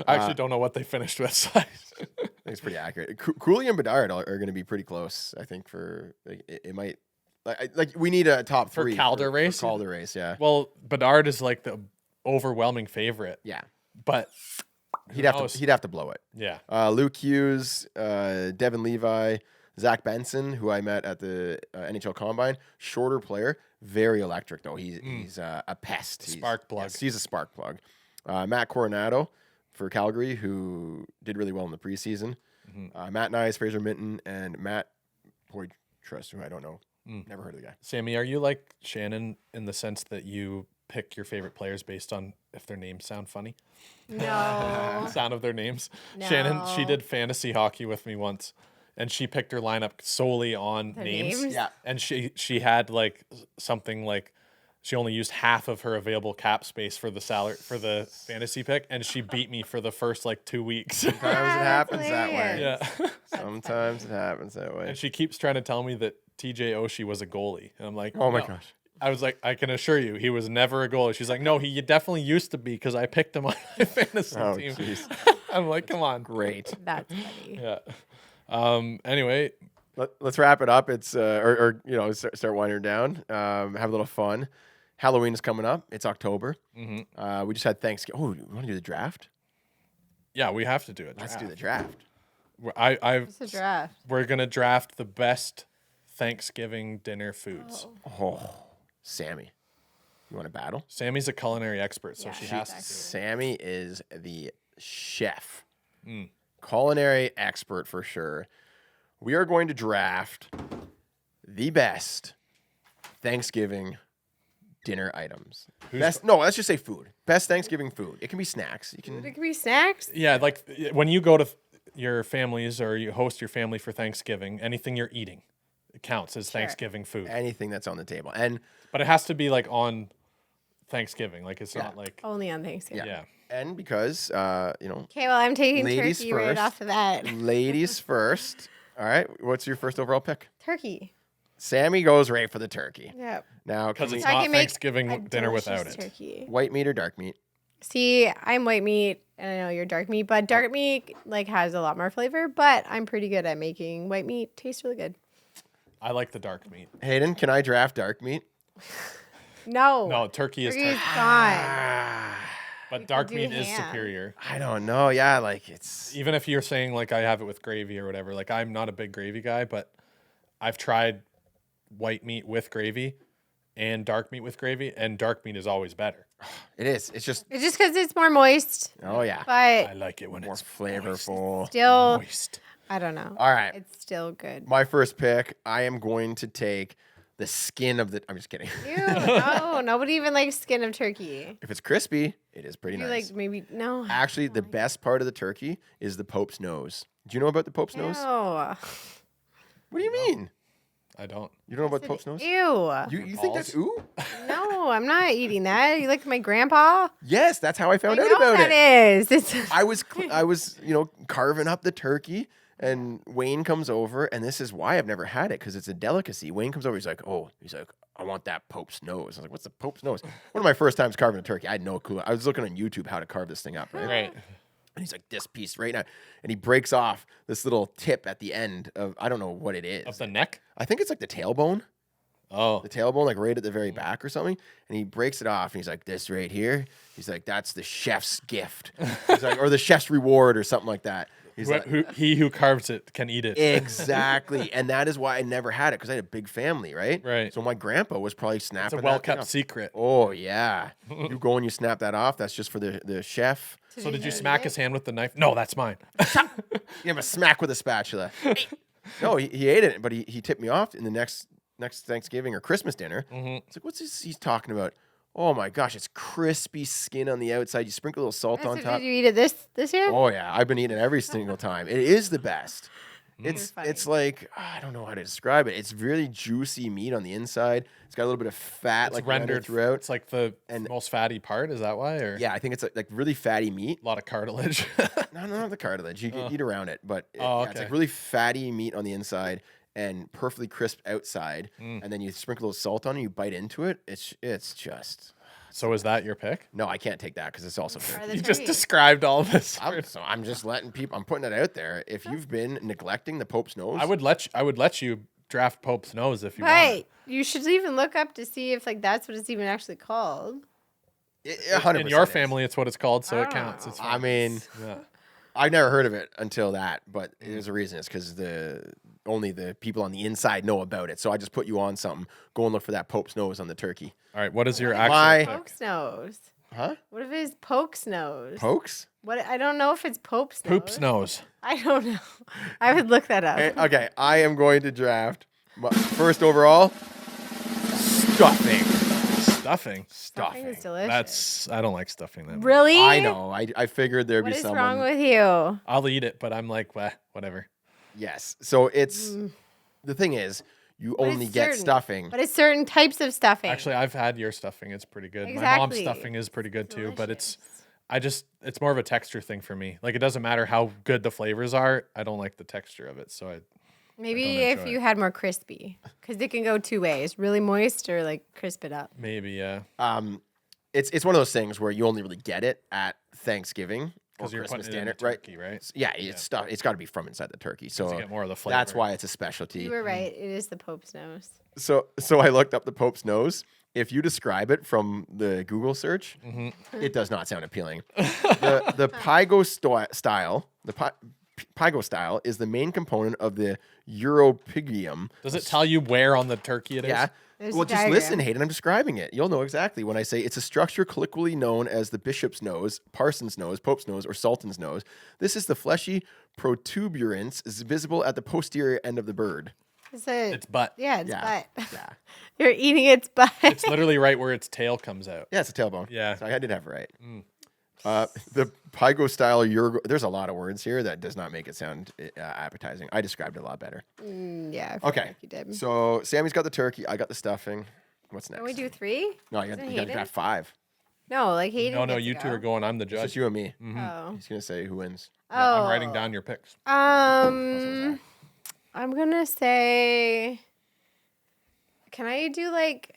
I actually don't know what they finished with. So
I think it's pretty accurate. Cooley and Bedard are going to be pretty close. I think for it might like we need a top
For
three
Calder race?
For Calder race, yeah,
well, Bedard is like the overwhelming favorite,
yeah.
but
He'd have
knows?
to blow it.
yeah,
Luke Hughes, Devin Levi, Zach Benson, who I met at the NHL Combine, shorter player, very electric though. He's a pest.
Spark plug.
Yes, he's a spark plug. Matt Coronado for Calgary, who did really well in the preseason. Matt Nyes, Fraser Minton, and Matt Poitras, who I don't know. Never heard of the guy.
Sammy, are you like Shannon in the sense that you pick your favorite players based on if their names sound funny?
No.
Sound of their names. Shannon, she
No.
did fantasy hockey with me once, and she picked her lineup solely on
The
names.
names?
Yeah.
And she had like something like she only used half of her available cap space for the salary for the fantasy pick, and she beat me for the first like 2 weeks.
Sometimes it
That's
happens that way.
hilarious.
Yeah.
Sometimes it happens that way.
And she keeps trying to tell me that TJ Oshie was a goalie. And I'm like,
Oh my
"No."
gosh.
I was like, I can assure you, he was never a goalie. She's like, no, he definitely used to be because I picked him on my fantasy
Oh,
team.
jeez.
I'm like, come on.
Great.
That's funny.
Yeah. Anyway,
Let's wrap it up. It's or start winding down. Have a little fun. Halloween is coming up. It's October. We just had Thanksgiving. Oh, you want to do the draft?
yeah, we have to do it.
Let's do the draft.
It's a draft.
We're gonna draft the best Thanksgiving dinner foods.
Oh, Sammy, you want to battle?
Sammy's a culinary expert, so
Yeah,
she has to.
exactly.
Sammy is the chef, culinary expert for sure. We are going to draft the best Thanksgiving dinner items. Let's just say food. Best Thanksgiving food. It can be snacks. You can.
It could be snacks.
Yeah, like when you go to your families or you host your family for Thanksgiving, anything you're eating it counts as Thanksgiving food.
Anything that's on the table. And
But it has to be like on Thanksgiving. Like it's not like
Only on Thanksgiving.
yeah.
and because
Okay, well, I'm taking
Ladies
turkey right
first.
off of that.
ladies first. All right. What's your first overall pick?
Turkey.
Sammy goes right for the turkey.
Yep.
Now,
Because
can
it's
we,
I
not
can make
Thanksgiving
a
dinner without
delicious
it.
Turkey.
white meat or dark meat?
See, I'm white meat, and I know you're dark meat, but dark meat like has a lot more flavor. But I'm pretty good at making white meat taste really good.
I like the dark meat.
Hayden, can I draft dark meat?
No,
No, turkey is
turkey's
turkey.
gone.
But dark
do
meat is
ham.
superior.
I don't know. Yeah, like it's
Even if you're saying like I have it with gravy or whatever. Like I'm not a big gravy guy, but I've tried white meat with gravy and dark meat with gravy, and dark meat is always better.
it is. It's just
It's just because it's more moist,
oh yeah,
I
but
like it when
more
it's
flavorful.
still,
moist.
I don't know.
All right.
It's still good.
My first pick, I am going to take the skin of the. I'm just kidding.
Ew, no, nobody even likes skin of turkey.
If it's crispy, it is pretty
You
nice.
like maybe no.
Actually, the best part of the turkey is the Pope's nose. Do you know about the Pope's nose?
Ew.
What do you mean?
I don't.
You don't know about the Pope's nose?
Ew.
You think that's ooh?
No, I'm not eating that. You like my grandpa?
Yes, that's how I found
I
out
know
about
that
it.
is. It's
I was carving up the turkey, and Wayne comes over, and this is why I've never had it because it's a delicacy. Wayne comes over, he's like, I want that Pope's nose. I was like, what's the Pope's nose? One of my first times carving a turkey, I had no clue. I was looking on YouTube how to carve this thing up, right?
Right.
And he's like, this piece right now, and he breaks off this little tip at the end of I don't know what it is.
Of the neck?
I think it's like the tailbone.
Oh.
The tailbone, like right at the very back or something. And he breaks it off and he's like, this right here. He's like, that's the chef's gift. He's like, or the chef's reward or something like that. He's like,
He who carves it can eat it.
exactly. And that is why I never had it because I had a big family, right?
Right.
So my grandpa was probably
It's
snapping
a
that
well
thing
kept
off.
secret.
Oh, yeah. You go and you snap that off. That's just for the chef.
So did you smack his hand with the knife? No, that's mine.
You have a smack with a spatula. No, he ate it, but he tipped me off in the next Thanksgiving or Christmas dinner. It's like, what's this he's talking about? Oh my gosh, it's crispy skin on the outside. You sprinkle a little salt on
So
top.
did you eat it this year?
Oh yeah, I've been eating it every single time. It is the best.
You're
It's
funny.
like I don't know how to describe it. It's really juicy meat on the inside. It's got a little bit of fat
It's
like
rendered
throughout.
It's like the
And-
most fatty part. Is that why? Or
Yeah, I think it's like really fatty meat.
a lot of cartilage.
No, not the cartilage. You can eat around it, but
Oh,
yeah, it's like
okay.
really fatty meat on the inside, and perfectly crisp outside, and then you sprinkle a little salt on it, you bite into it. It's just
So is that your pick?
no, I can't take that because it's also
Or
turkey.
the
You just
turkey.
described all this.
I'm just letting people. I'm putting it out there. If you've been neglecting the Pope's nose,
I would let you draft Pope's nose if you
Right. You should even look up to see if like that's what it's even actually called.
100%.
In your
is.
family, it's what it's called, so it
Oh.
counts. It's
I
fine.
mean,
Yeah.
I've never heard of it until that, but there's a reason. It's because only the people on the inside know about it. So I just put you on something. Go and look for that Pope's nose on the turkey.
All right. What is your
What if
actual
My-
it's
pick?
Poke's nose?
Huh?
What if it's Poke's nose?
Pokes?
What I don't know if it's Pope's
Poop's
nose.
nose.
I don't know. I would look that up.
Okay, I am going to draft first overall stuffing.
Stuffing.
Stuffing is
Stuffing.
delicious.
I don't like stuffing that much.
Really?
I know. I figured there'd
What
be
is
someone.
wrong with you?
I'll eat it, but I'm like, whatever.
Yes. So it's the thing is, you
But it's
only get
certain.
stuffing.
But it's certain types of stuffing.
Actually, I've had your stuffing. It's pretty good. My mom's
Exactly.
stuffing is pretty good too, but
Delicious.
it's more of a texture thing for me. Like it doesn't matter how good the flavors are. I don't like the texture of it. So
Maybe
don't
if
enjoy
you had more crispy, because it can go two ways: really moist or like crisp it up.
maybe, yeah.
It's one of those things where you only really get it at Thanksgiving or
Because you're
Christmas
putting it in
dinner,
the
right?
turkey, right?
Yeah, it's stuff. It's got to be from inside the turkey. So
To get more of the flavor.
that's why it's a specialty.
You were right. It is the Pope's nose.
So I looked up the Pope's nose. If you describe it from the Google search, it does not sound appealing. the Pygo style is the main component of the Europygium.
Does it tell you where on the turkey it is?
Yeah.
There's
Well,
a
just listen,
diagram.
Hayden. I'm describing it. You'll know exactly when I say it's a structure colloquially known as the bishop's nose, parson's nose, pope's nose, or sultan's nose. This is the fleshy protuberance is visible at the posterior end of the bird.
It's butt.
Yeah, it's
Yeah.
butt.
Yeah.
You're eating its butt.
It's literally right where its tail comes out.
Yeah, it's a tailbone.
Yeah.
So I did have it right. The Pygo style there's a lot of words here that does not make it sound appetizing. I described it a lot better.
Yeah. I feel
Okay.
like you did.
So Sammy's got the turkey. I got the stuffing. What's next?
Can we do 3?
No, you got
Isn't
to
Hayden?
draft 5.
No, like Hayden.
No,
gets to
you two
go.
are going. I'm the
It's just
judge.
you and me.
Oh.
He's gonna say who wins.
Yeah, I'm writing down your picks.
I'm gonna say. Can I do like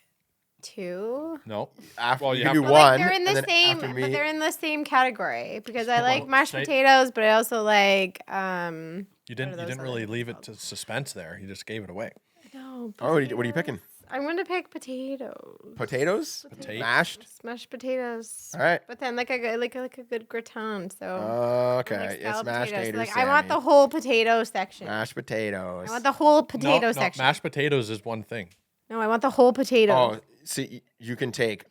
2?
No.
After
Well,
you
you
can
have
do
to-
one.
Like they're in the
and then
same,
after
but
me-
they're in the same category because I like
Well,
mashed
say-
potatoes, but I also like
You
are
didn't
those
really
other
leave it
called?
to suspense there. You just gave it away.
No.
Oh, what are you picking?
I'm gonna pick potatoes.
Potatoes?
Potato.
Mashed?
Mashed potatoes.
All right.
But then like a good gratin. So
Okay,
I like
it's
scalloped
mashed
potatoes.
potatoes.
Like I want the
Sammy.
whole potato section.
mashed potatoes.
I want the whole
No,
potato
no,
section.
mashed potatoes is one thing.
No, I want the whole potato.
Oh, see, you can take.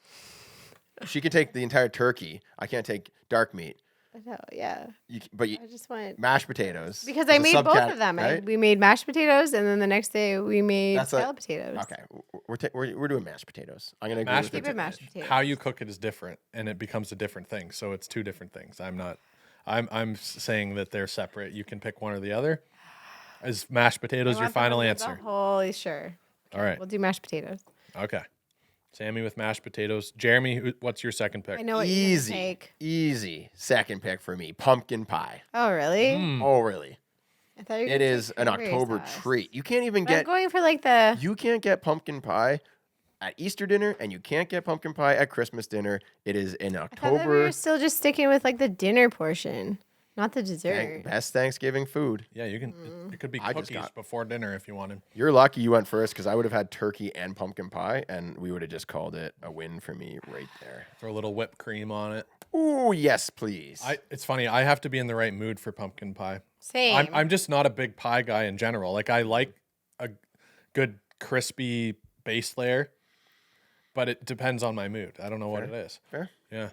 She can take the entire turkey. I can't take dark meat.
No, yeah.
But
I just want
mashed potatoes.
because
is
I
a
made both
subcat-
of them.
right?
We made mashed potatoes, and then the next day we made
That's a-
scalloped potatoes.
Okay, we're doing mashed potatoes. I'm gonna agree
Mashed
with
Keep it
it.
mashed potatoes.
How you cook it is different, and it becomes a different thing. So it's two different things. I'm saying that they're separate. You can pick one or the other. Is mashed
I
potatoes your
want the
final
whole-
answer?
The whole, sure.
All right.
We'll do mashed potatoes.
Okay. Sammy with mashed potatoes. Jeremy, what's your second pick?
I know what
Easy,
you're gonna take.
easy. Second pick for me, pumpkin pie.
Oh, really?
Oh, really?
I thought you were
It
gonna
is
take
an
cranberry
October
sauce.
treat. You can't even
But I'm
get
going for like the.
you can't get pumpkin pie at Easter dinner, and you can't get pumpkin pie at Christmas dinner. It is in
I thought that we
October.
were still just sticking with like the dinner portion, not the dessert.
Best Thanksgiving food.
Yeah, you can. It could be
I just
cookies
got-
before dinner if you wanted.
You're lucky you went first because I would have had turkey and pumpkin pie, and we would have just called it a win for me right there.
Throw a little whipped cream on it.
Ooh, yes, please.
It's funny. I have to be in the right mood for pumpkin pie.
Same.
I'm just not a big pie guy in general. Like I like a good crispy base layer, but it depends on my mood. I don't know what it is.
Fair.
Yeah.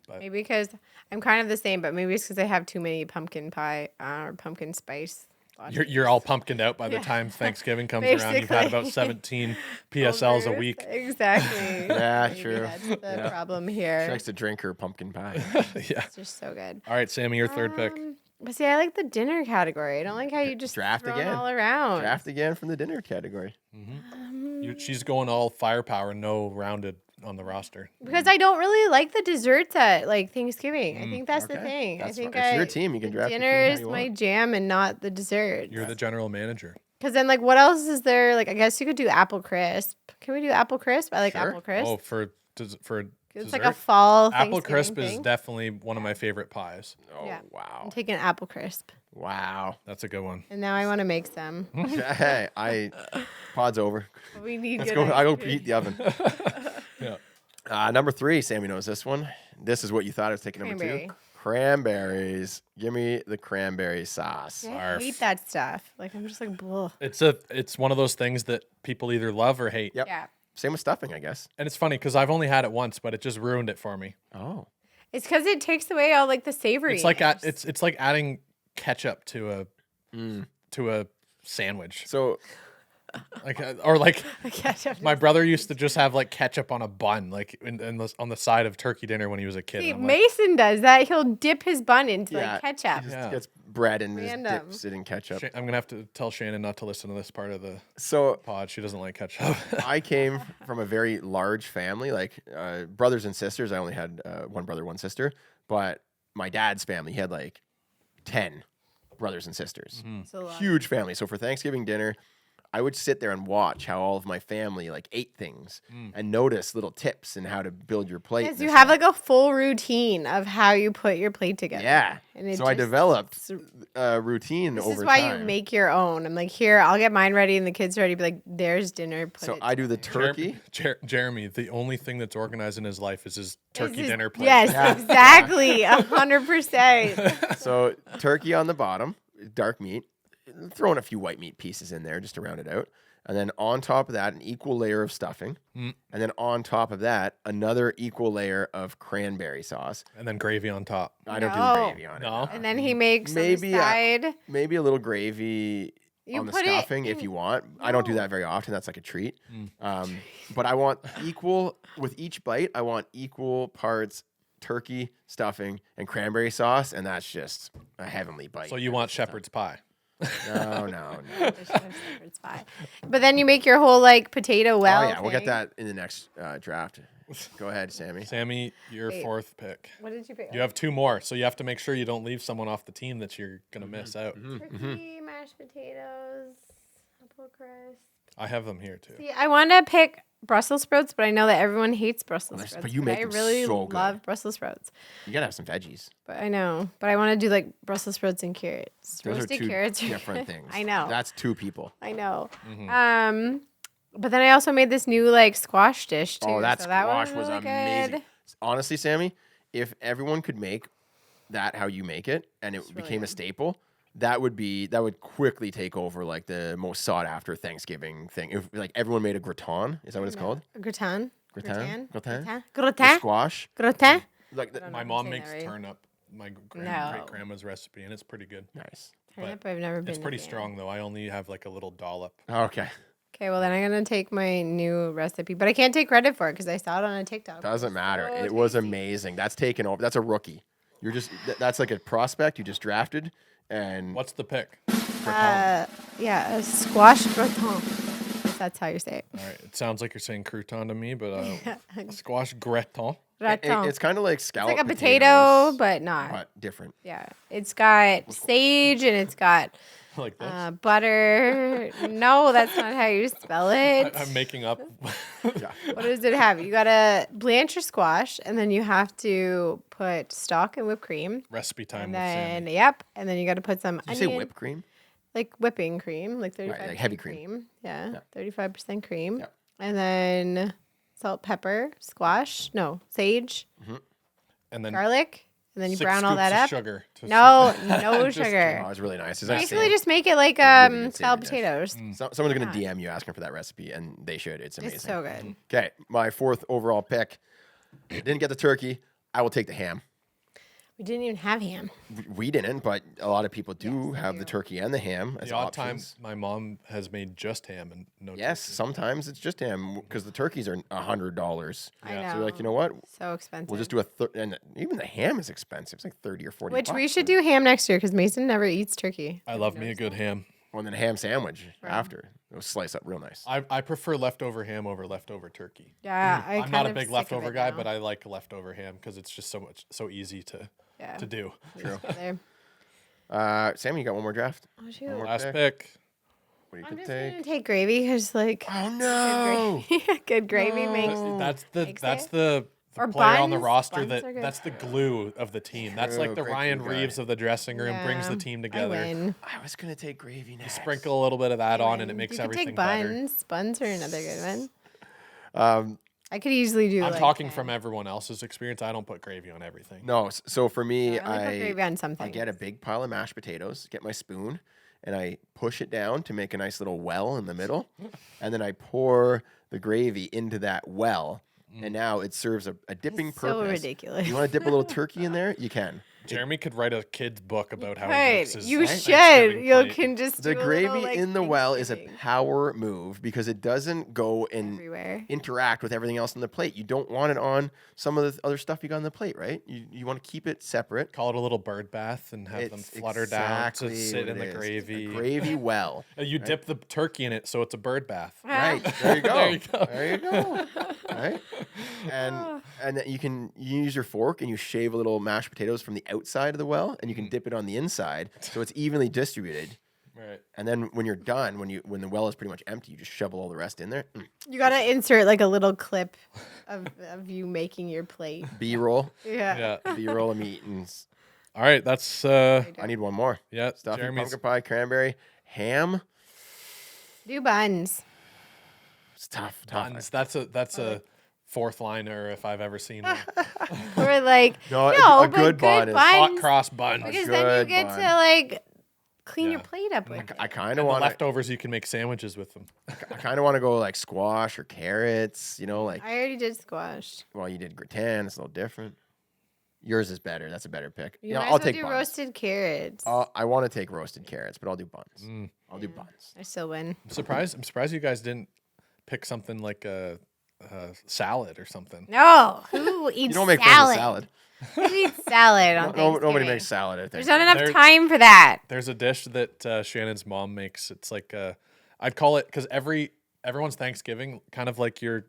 Maybe because I'm kind of the same, but maybe it's because I have too many pumpkin pie or pumpkin spice.
You're all pumpkined out by the time Thanksgiving comes around. You've had about
Basically.
17 PSLs a
Overs.
week.
Exactly.
Yeah,
Maybe
true.
That's the problem here.
She likes to drink her pumpkin pie.
Yeah.
It's just so good.
All right, Sammy, your third pick.
But see, I like the dinner category. I don't like how you just
Draft
throw it
again.
all around.
Draft again from the dinner category.
She's going all firepower, no rounded on the roster.
Because I don't really like the desserts at like Thanksgiving. I think that's the
Okay.
thing.
That's
I think
fine. It's your team. You can
the
draft your team
dinner
how
is
you
my
want.
jam and not the dessert.
You're the general manager.
Because then, like, what else is there? Like, I guess you could do apple crisp. Can we do apple crisp? I like
Sure.
apple crisp.
Oh, for
It's
dessert?
like a fall
Apple
Thanksgiving
crisp is
thing.
definitely one of my favorite pies.
Oh,
Yeah.
wow.
I'm taking apple crisp,
Wow.
That's a good one.
and now I want to make some.
Hey, pod's over.
We need.
Let's
good
go. I go
ice cream.
preheat the oven.
Yeah.
Number 3, Sammy knows this one. This is what you thought I was taking number 2.
Cranberry.
Cranberries. Give me the cranberry sauce.
I
Barf.
hate that stuff. Like I'm just like, bleh.
It's one of those things that people either love or hate.
Yep.
Yeah.
Same with stuffing, I guess.
And it's funny because I've only had it once, but it just ruined it for me.
Oh.
It's because it takes away all like the savory.
It's like it's like adding ketchup to a sandwich.
So
Like or like
ketchup.
my brother used to just have like ketchup on a bun, like on the side of turkey dinner when he was a kid.
See,
and I'm like,
Mason does that. He'll dip his bun into
yeah,
like ketchup.
he just
Yeah.
gets bread and just
Random.
dips it in ketchup.
I'm gonna have to tell Shannon not to listen to this part of the
So
pod. She doesn't like ketchup.
I came from a very large family, like brothers and sisters. I only had one brother, one sister. But my dad's family, he had like 10 brothers and sisters.
It's a lot.
Huge family. So for Thanksgiving dinner, I would sit there and watch how all of my family like ate things and notice little tips and how to build your plate.
Yes,
and
you
this
have
and
like a full routine of how you put your plate together.
yeah.
And it
So I
just-
developed a routine
This
over
is why
time.
you make your own. I'm like, here, I'll get mine ready, and the kids ready. Be like, there's dinner. Put
So
it
I do the
together.
turkey.
Jeremy, the only thing that's organized in his life is his turkey
This is-
dinner plate.
Yes,
Yeah.
exactly, 100%.
So turkey on the bottom, dark meat, throw in a few white meat pieces in there just to round it out. And then on top of that, an equal layer of stuffing. And then on top of that, another equal layer of cranberry sauce.
And then gravy on top.
I don't do
No.
the gravy on it.
No.
And then he makes
Maybe,
on the side.
Maybe a little gravy
You
on the
put it
stuffing if
in-
you want. I don't do
No.
that very often. That's like a treat. But I want equal, with each bite, I want equal parts turkey, stuffing, and cranberry sauce. And that's just a heavenly bite.
So you want shepherd's pie.
No.
Shepherd's pie. But then you make your whole like potato well.
Oh yeah, we'll get
thing.
that in the next draft. Go ahead, Sammy.
Sammy, your
Wait.
fourth pick.
What did you pick?
You have 2 more, so you have to make sure you don't leave someone off the team that you're gonna miss out.
Turkey, mashed potatoes, apple crisp.
I have them here too.
See, I want to pick Brussels sprouts, but I know that everyone hates Brussels
But
sprouts.
you make
I
them
really
so good.
love Brussels sprouts.
You gotta have some veggies.
But I know. But I want to do like Brussels sprouts and carrots.
Those
Roasted
are two
carrots.
different things.
I know.
That's 2 people.
I know. But then I also made this new like squash dish too.
Oh, that
so that
squash
one
was
really
amazing.
good.
Honestly, Sammy, if everyone could make that how you make it and it
really
became a
good.
staple, that would quickly take over like the most sought after Thanksgiving thing. If like everyone made a gratin, is that what it's called?
Gratin.
Gratin? Gratin?
Gratin.
The
Gratin.
squash.
Gratin.
Like
don't know
My
if I'm
mom
saying
makes
that right.
turnip, my
No.
great grandma's recipe, and it's pretty good.
nice.
Turnip, I've never been.
It's
a
pretty
fan.
strong though. I only have like a little dollop.
Okay.
Okay, well then I'm gonna take my new recipe, but I can't take credit for it because I saw it on a TikTok.
Doesn't matter.
so
It was
tasty.
amazing. That's taken over. That's a rookie. You're just that's like a prospect you just drafted and
What's the pick?
Yeah, a squash gratin. If that's how you say it.
All right, it sounds like you're saying crouton to me, but squash gratin.
Gratin.
it's kind of like scallop
like a
potatoes,
potato, but not.
but different.
Yeah, it's got sage and it's got
Like this.
butter. No, that's not how you spell it.
I'm making up.
What does it have? You gotta blanch your squash, and then you have to put stock and whipped cream,
Recipe time
and
with Sammy.
then yep, and then you gotta put some
Did you
onion,
say whipped cream?
like whipping cream, like 35%
like heavy cream.
Yeah, 35% cream,
Yep.
and then salt, pepper, squash, no sage,
And then
garlic, and then you
6
brown all
scoops
that
of
up.
Sugar to
No,
sweeten-
no
Just
sugar.
Oh, it's really nice. Is that
Basically,
Sam?
just make it like
really good
scalloped
Sammy dish.
potatoes.
Someone's gonna DM you asking for that recipe, and they should. It's amazing.
It's so good.
Okay, my 4th overall pick. Didn't get the turkey. I will take the ham.
We didn't even have ham.
We didn't, but a lot of people do
Yes,
have
they
the
do.
turkey and the ham as
The odd time
options.
my mom has made just ham and no
Yes,
turkey.
sometimes it's just ham because the turkeys are $100.
I
Yeah.
know.
So you're like, you know what?
So expensive.
We'll just do and even the ham is expensive. It's like 30 or 40.
Which we
bucks.
should do ham next year because Mason never eats turkey.
I love me a good ham.
Well, and then a ham sandwich after. It'll slice up real nice.
I prefer leftover ham over leftover turkey.
Yeah,
I'm not a big leftover guy, but I like leftover ham because it's just so easy to do.
True.
There.
Sam, you got one more draft?
Oh, shoot.
One more
Last
pick?
pick.
What do you
I'm
could
just
take?
gonna take gravy because like
Oh no!
good gravy makes.
That's the
Makes
that's
it?
the
Or
player on the
buns.
roster
Buns are good.
that's the glue of the team. That's like
True,
the
great
Ryan
glue guy.
Reeves of the dressing room, brings
Yeah,
the team
I
together.
win.
I was gonna take gravy next.
Sprinkle a little bit of that on, and it
Win.
makes
you could
everything
take
better.
buns. Buns are another good one.
Um,
I could easily do.
I'm
like
talking
10.
from everyone else's experience. I don't put gravy on everything.
no, so for me,
I only put gravy on something.
I get a big pile of mashed potatoes, get my spoon, and I push it down to make a nice little well in the middle, and then I pour the gravy into that well, and now it serves a dipping
So
purpose.
ridiculous.
You want to dip a little turkey in there? You can.
Jeremy could write a kid's book about how he
Right.
makes his
You
Thanksgiving
should. You
plate.
can just
The
do a
gravy
little, like,
in the well is a
Thanksgiving
power move because it doesn't go and
everywhere.
interact with everything else on the plate. You don't want it on some of the other stuff you got on the plate, right? You want to keep it separate.
Call it a little bird bath and have them
It's
flutter down to
exactly
sit
what
in the
it is.
gravy.
A gravy well.
You dip the turkey in it, so it's a bird bath.
Right. There you go.
There you go.
There you go. Right. And then you use your fork and you shave a little mashed potatoes from the outside of the well and you can dip it on the inside so it's evenly distributed.
Right.
And then when you're done, when the well is pretty much empty, you just shovel all the rest in there.
You gotta insert like a little clip of you making your plate.
B-roll.
Yeah.
Yeah.
B-roll of meat. And
All right. That's
I need one more.
yeah.
Stuffing,
Jeremy's
pumpkin pie, cranberry, ham.
Do buns.
It's tough.
buns. That's a fourth liner if I've ever seen one.
Or like
No,
no,
a
but
good bun is
Hot
buns,
cross buns.
because
good
then you get
bun.
to like clean your
Yeah.
plate up with.
I kind
And
of
the
want to.
leftovers, you can make sandwiches with them.
I kind of want to go like squash or carrots. You know, like
I already did squash.
well, you did gratin. It's a little different. Yours is better. That's a better pick.
You
know,
might as
I'll
well
take
do
buns.
roasted carrots.
I want to take roasted carrots, but I'll do buns. I'll do buns.
I still win.
I'm surprised you guys didn't pick something like a salad or something.
No, who eats
You don't make
salad?
salad.
Who eats salad on
Nobody
Thanksgiving?
makes salad. I think.
There's not enough
There-
time for that.
There's a dish that Shannon's mom makes. It's like I'd call it because everyone's Thanksgiving, kind of like your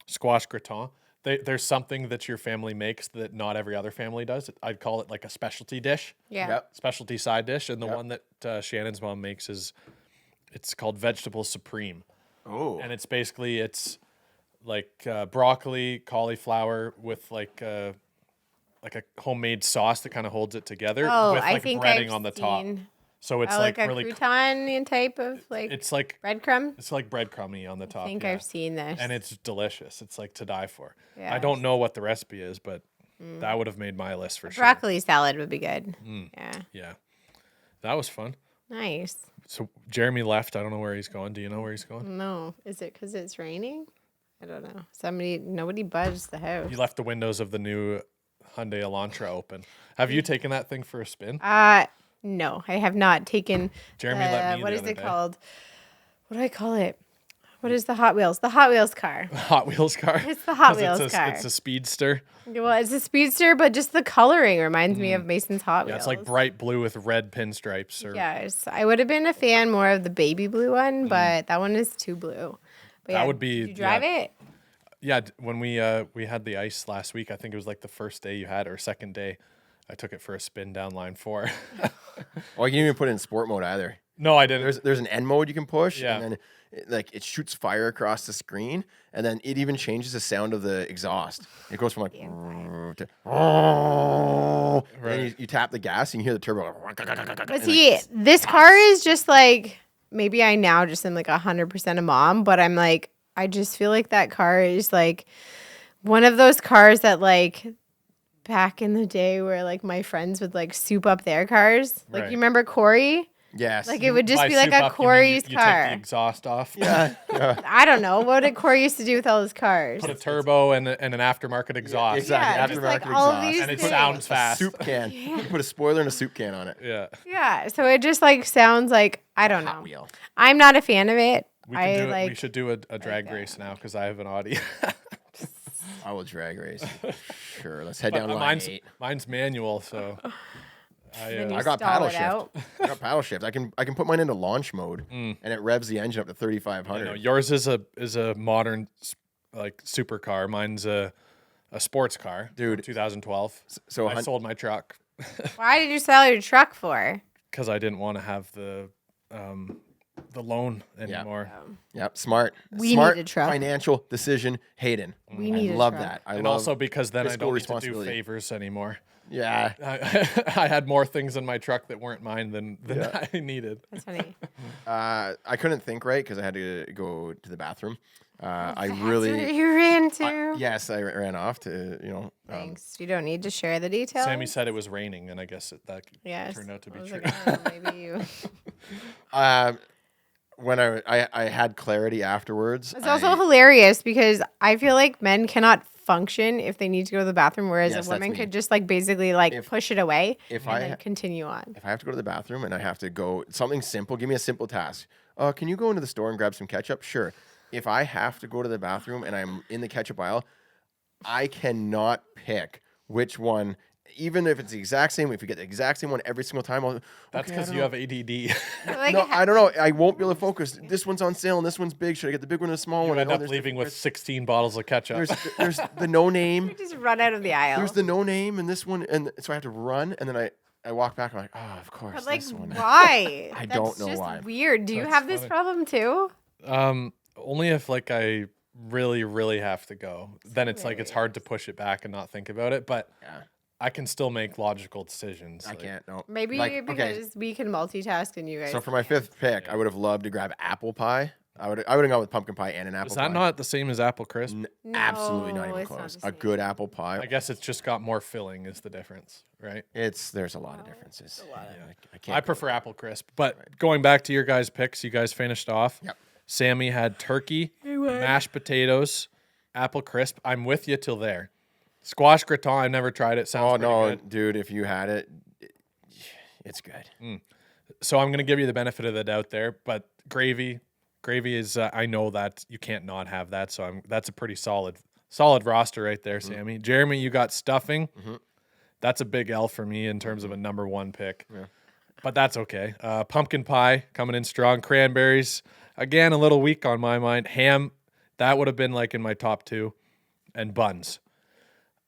squash gratin. There's something that your family makes that not every other family does. I'd call it like a specialty dish,
Yeah.
Yep.
specialty side dish, and the
Yep.
one that Shannon's mom makes it's called vegetable supreme,
Oh.
and it's like broccoli, cauliflower with like a homemade sauce that kind of holds it together
Oh,
with
I
like
think
breading
I've
on the top.
seen-
So it's
Oh, like a
really
crouton type of like
it's like
breadcrumb.
breadcrummy on the top.
I think
yeah.
I've seen this.
And it's delicious. It's like to die for.
Yeah,
I don't know what the recipe is, but that would have made my list for sure.
Broccoli salad would be good.
Mm.
Yeah.
Yeah. That was fun.
Nice.
So Jeremy left. I don't know where he's going. Do you know where he's going?
No, is it because it's raining? I don't know. Nobody budged the house.
He left the windows of the new Hyundai Elantra open. Have you taken that thing for a spin?
No, I have not taken.
Jeremy let me
What
the
is
other
it
day.
called? What do I call it? What is the Hot Wheels? The Hot Wheels car.
Hot Wheels car.
It's the Hot
'Cause
Wheels car.
It's a speedster.
Well, it's a speedster, but just the coloring reminds me of Mason's Hot
Yeah,
Wheels.
it's like bright blue with red pinstripes. Or
Yes, I would have been a fan more of the baby blue one, but that one is too blue. But
That
yeah,
would be-
Did you drive
yeah.
it?
Yeah, when we had the ice last week, I think it was like the first day you had it or second day. I took it for a spin down line 4.
Well, you can even put it in sport mode either.
No, I didn't.
There's an end mode you can push,
Yeah.
and then it shoots fire across the screen, and then it even changes the sound of the exhaust. It goes from like to and then you tap the gas and you hear the turbo.
But see, this car is just like, maybe I now just am like 100% a mom, but I'm like, I just feel like that car is like one of those cars that like back in the day where like my friends would like soup up their cars. Like
Right.
you remember Corey?
Yes.
Like it would just
By
be like
soup
a
up, you mean
Corey's
you
car.
take the exhaust off.
yeah.
I don't know. What did Corey used to do with all his cars?
Put a turbo and an aftermarket exhaust.
exactly.
Yeah, just like
Aftermarket
all of
exhaust.
these
And it
things.
sounds
A
fast.
soup can. You can put a spoiler and a soup can on it.
Yeah.
Yeah, so it just like sounds like, I don't know.
Hot wheel.
I'm not a fan of it.
We
I
can do
like
it. We should do a drag race now because I have an Audi.
I will drag race. Sure. Let's head
But
down line
mine's
8.
mine's manual, so
Then you
I got
stall
paddle
it
shift.
out.
I got paddle shift. I can put mine into launch mode, and it revs the engine up to 3,500.
no, yours is a modern like supercar. Mine's a sports car,
Dude.
2012.
So
I sold my truck
Why did you sell your truck for?
because I didn't want to have the the loan anymore.
Yep, smart.
We
smart
need a truck.
financial decision, Hayden.
We need
I
a
love
truck.
that. I
And
love
also because then I
fiscal
don't need to do
responsibility.
favors anymore.
Yeah.
I had more things in my truck that weren't mine than I needed.
That's funny.
I couldn't think right because I had to go to the bathroom. I
That's
really
where you ran to.
yes, I ran off to
Thanks. You don't need to share the details.
Sammy said it was raining, and I guess that
Yes.
turned out to be
I was
true.
like, oh, maybe you.
when I had clarity afterwards.
It's also hilarious because I feel like men cannot function if they need to go to the bathroom, whereas
Yes,
a
that's
woman
me.
could just like basically like push it away
if
and
I
then
ha-
continue on.
if I have to go to the bathroom and I have to go something simple, give me a simple task. Can you go into the store and grab some ketchup? Sure. If I have to go to the bathroom and I'm in the ketchup aisle, I cannot pick which one, even if it's the exact same. If you get the exact same one every single time,
That's
okay, I
because
don't
you
know.
have ADD.
Like,
No, I don't know. I won't be able to focus. This one's on sale and this one's big. Should I get the big one or the small
You
one? I
end
know
up
there's
leaving with
different-
16 bottles of ketchup.
there's the no name.
just run out of the aisle.
There's the no name and this one, and so I have to run, and then I walk back. I'm like, oh, of course,
But like,
this one.
why?
I
That's
don't know
just
why.
Weird. Do you
That's
have this
funny.
problem too?
Only if like I really, really have to go. Then it's like it's hard to push it back and not think about it. But
Yeah.
I can still make logical decisions.
I
like-
can't. No.
Maybe
Like, okay,
because we can multitask and you guys.
so for my fifth pick, I would have loved to grab apple pie. I would have gone with pumpkin pie and an apple
Is
pie.
that not the same as apple crisp?
Absolutely not
No,
even
it's not
close.
the
A
same.
good apple pie.
I guess it's just got more filling is the difference, right?
There's a lot of differences. I can't.
I prefer apple crisp. But going back to your guys' picks, you guys finished off.
Yep.
Sammy had turkey, mashed potatoes, apple crisp. I'm with you till there. Squash gratin, I've never tried it. Sounds
Oh
pretty
no,
good.
dude! If you had it, it's good.
So I'm gonna give you the benefit of the doubt there. But gravy is I know that you can't not have that. So that's a pretty solid roster right there, Sammy. Jeremy, you got stuffing. That's a big L for me in terms of a number one pick. But that's okay. Pumpkin pie coming in strong. Cranberries, again, a little weak on my mind. Ham, that would have been like in my top two. And buns.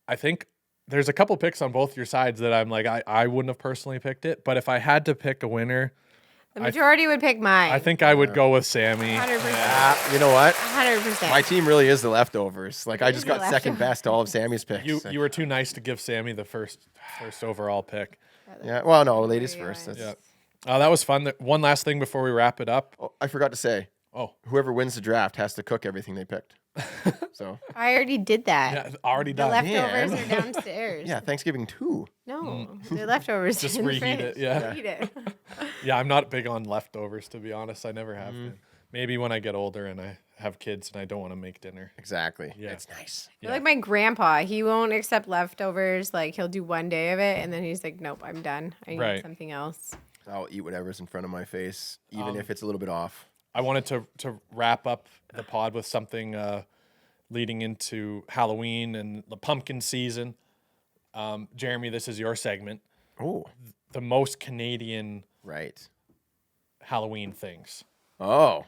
I think there's a couple picks on both your sides that I'm like, I wouldn't have personally picked it. But if I had to pick a winner,
The majority would pick mine.
I think I would go with Sammy.
100%.
You know what?
100%.
My team really is the leftovers. Like I
is
just
the
got second best to all of Sammy's picks.
You were too nice to give Sammy the first overall pick.
Yeah. Well, no, ladies
Very
first.
nice.
That's,
That was fun. One last thing before we wrap it up.
Oh, I forgot to say.
Oh,
Whoever wins the draft has to cook everything they picked. So
I already did that.
yeah, already
The
done.
leftovers
Man.
are downstairs.
yeah, Thanksgiving too.
No, the leftovers.
Just
in the
reheat it,
fridge.
yeah.
Reheat it.
Yeah, I'm not big on leftovers, to be honest. I never
Mm-hmm.
have been. Maybe when I get older and I have kids and I don't want to make dinner.
Exactly.
Yeah.
It's nice.
You're like my grandpa. He won't accept leftovers. Like he'll do one day of it, and then he's like, "Nope, I'm done. I need
Right.
something else."
I'll eat whatever's in front of my face, even if it's a little bit off.
I wanted to wrap up the pod with something leading into Halloween and the pumpkin season. Jeremy, this is your segment.
Oh,
The most Canadian
right.
Halloween things.
Oh,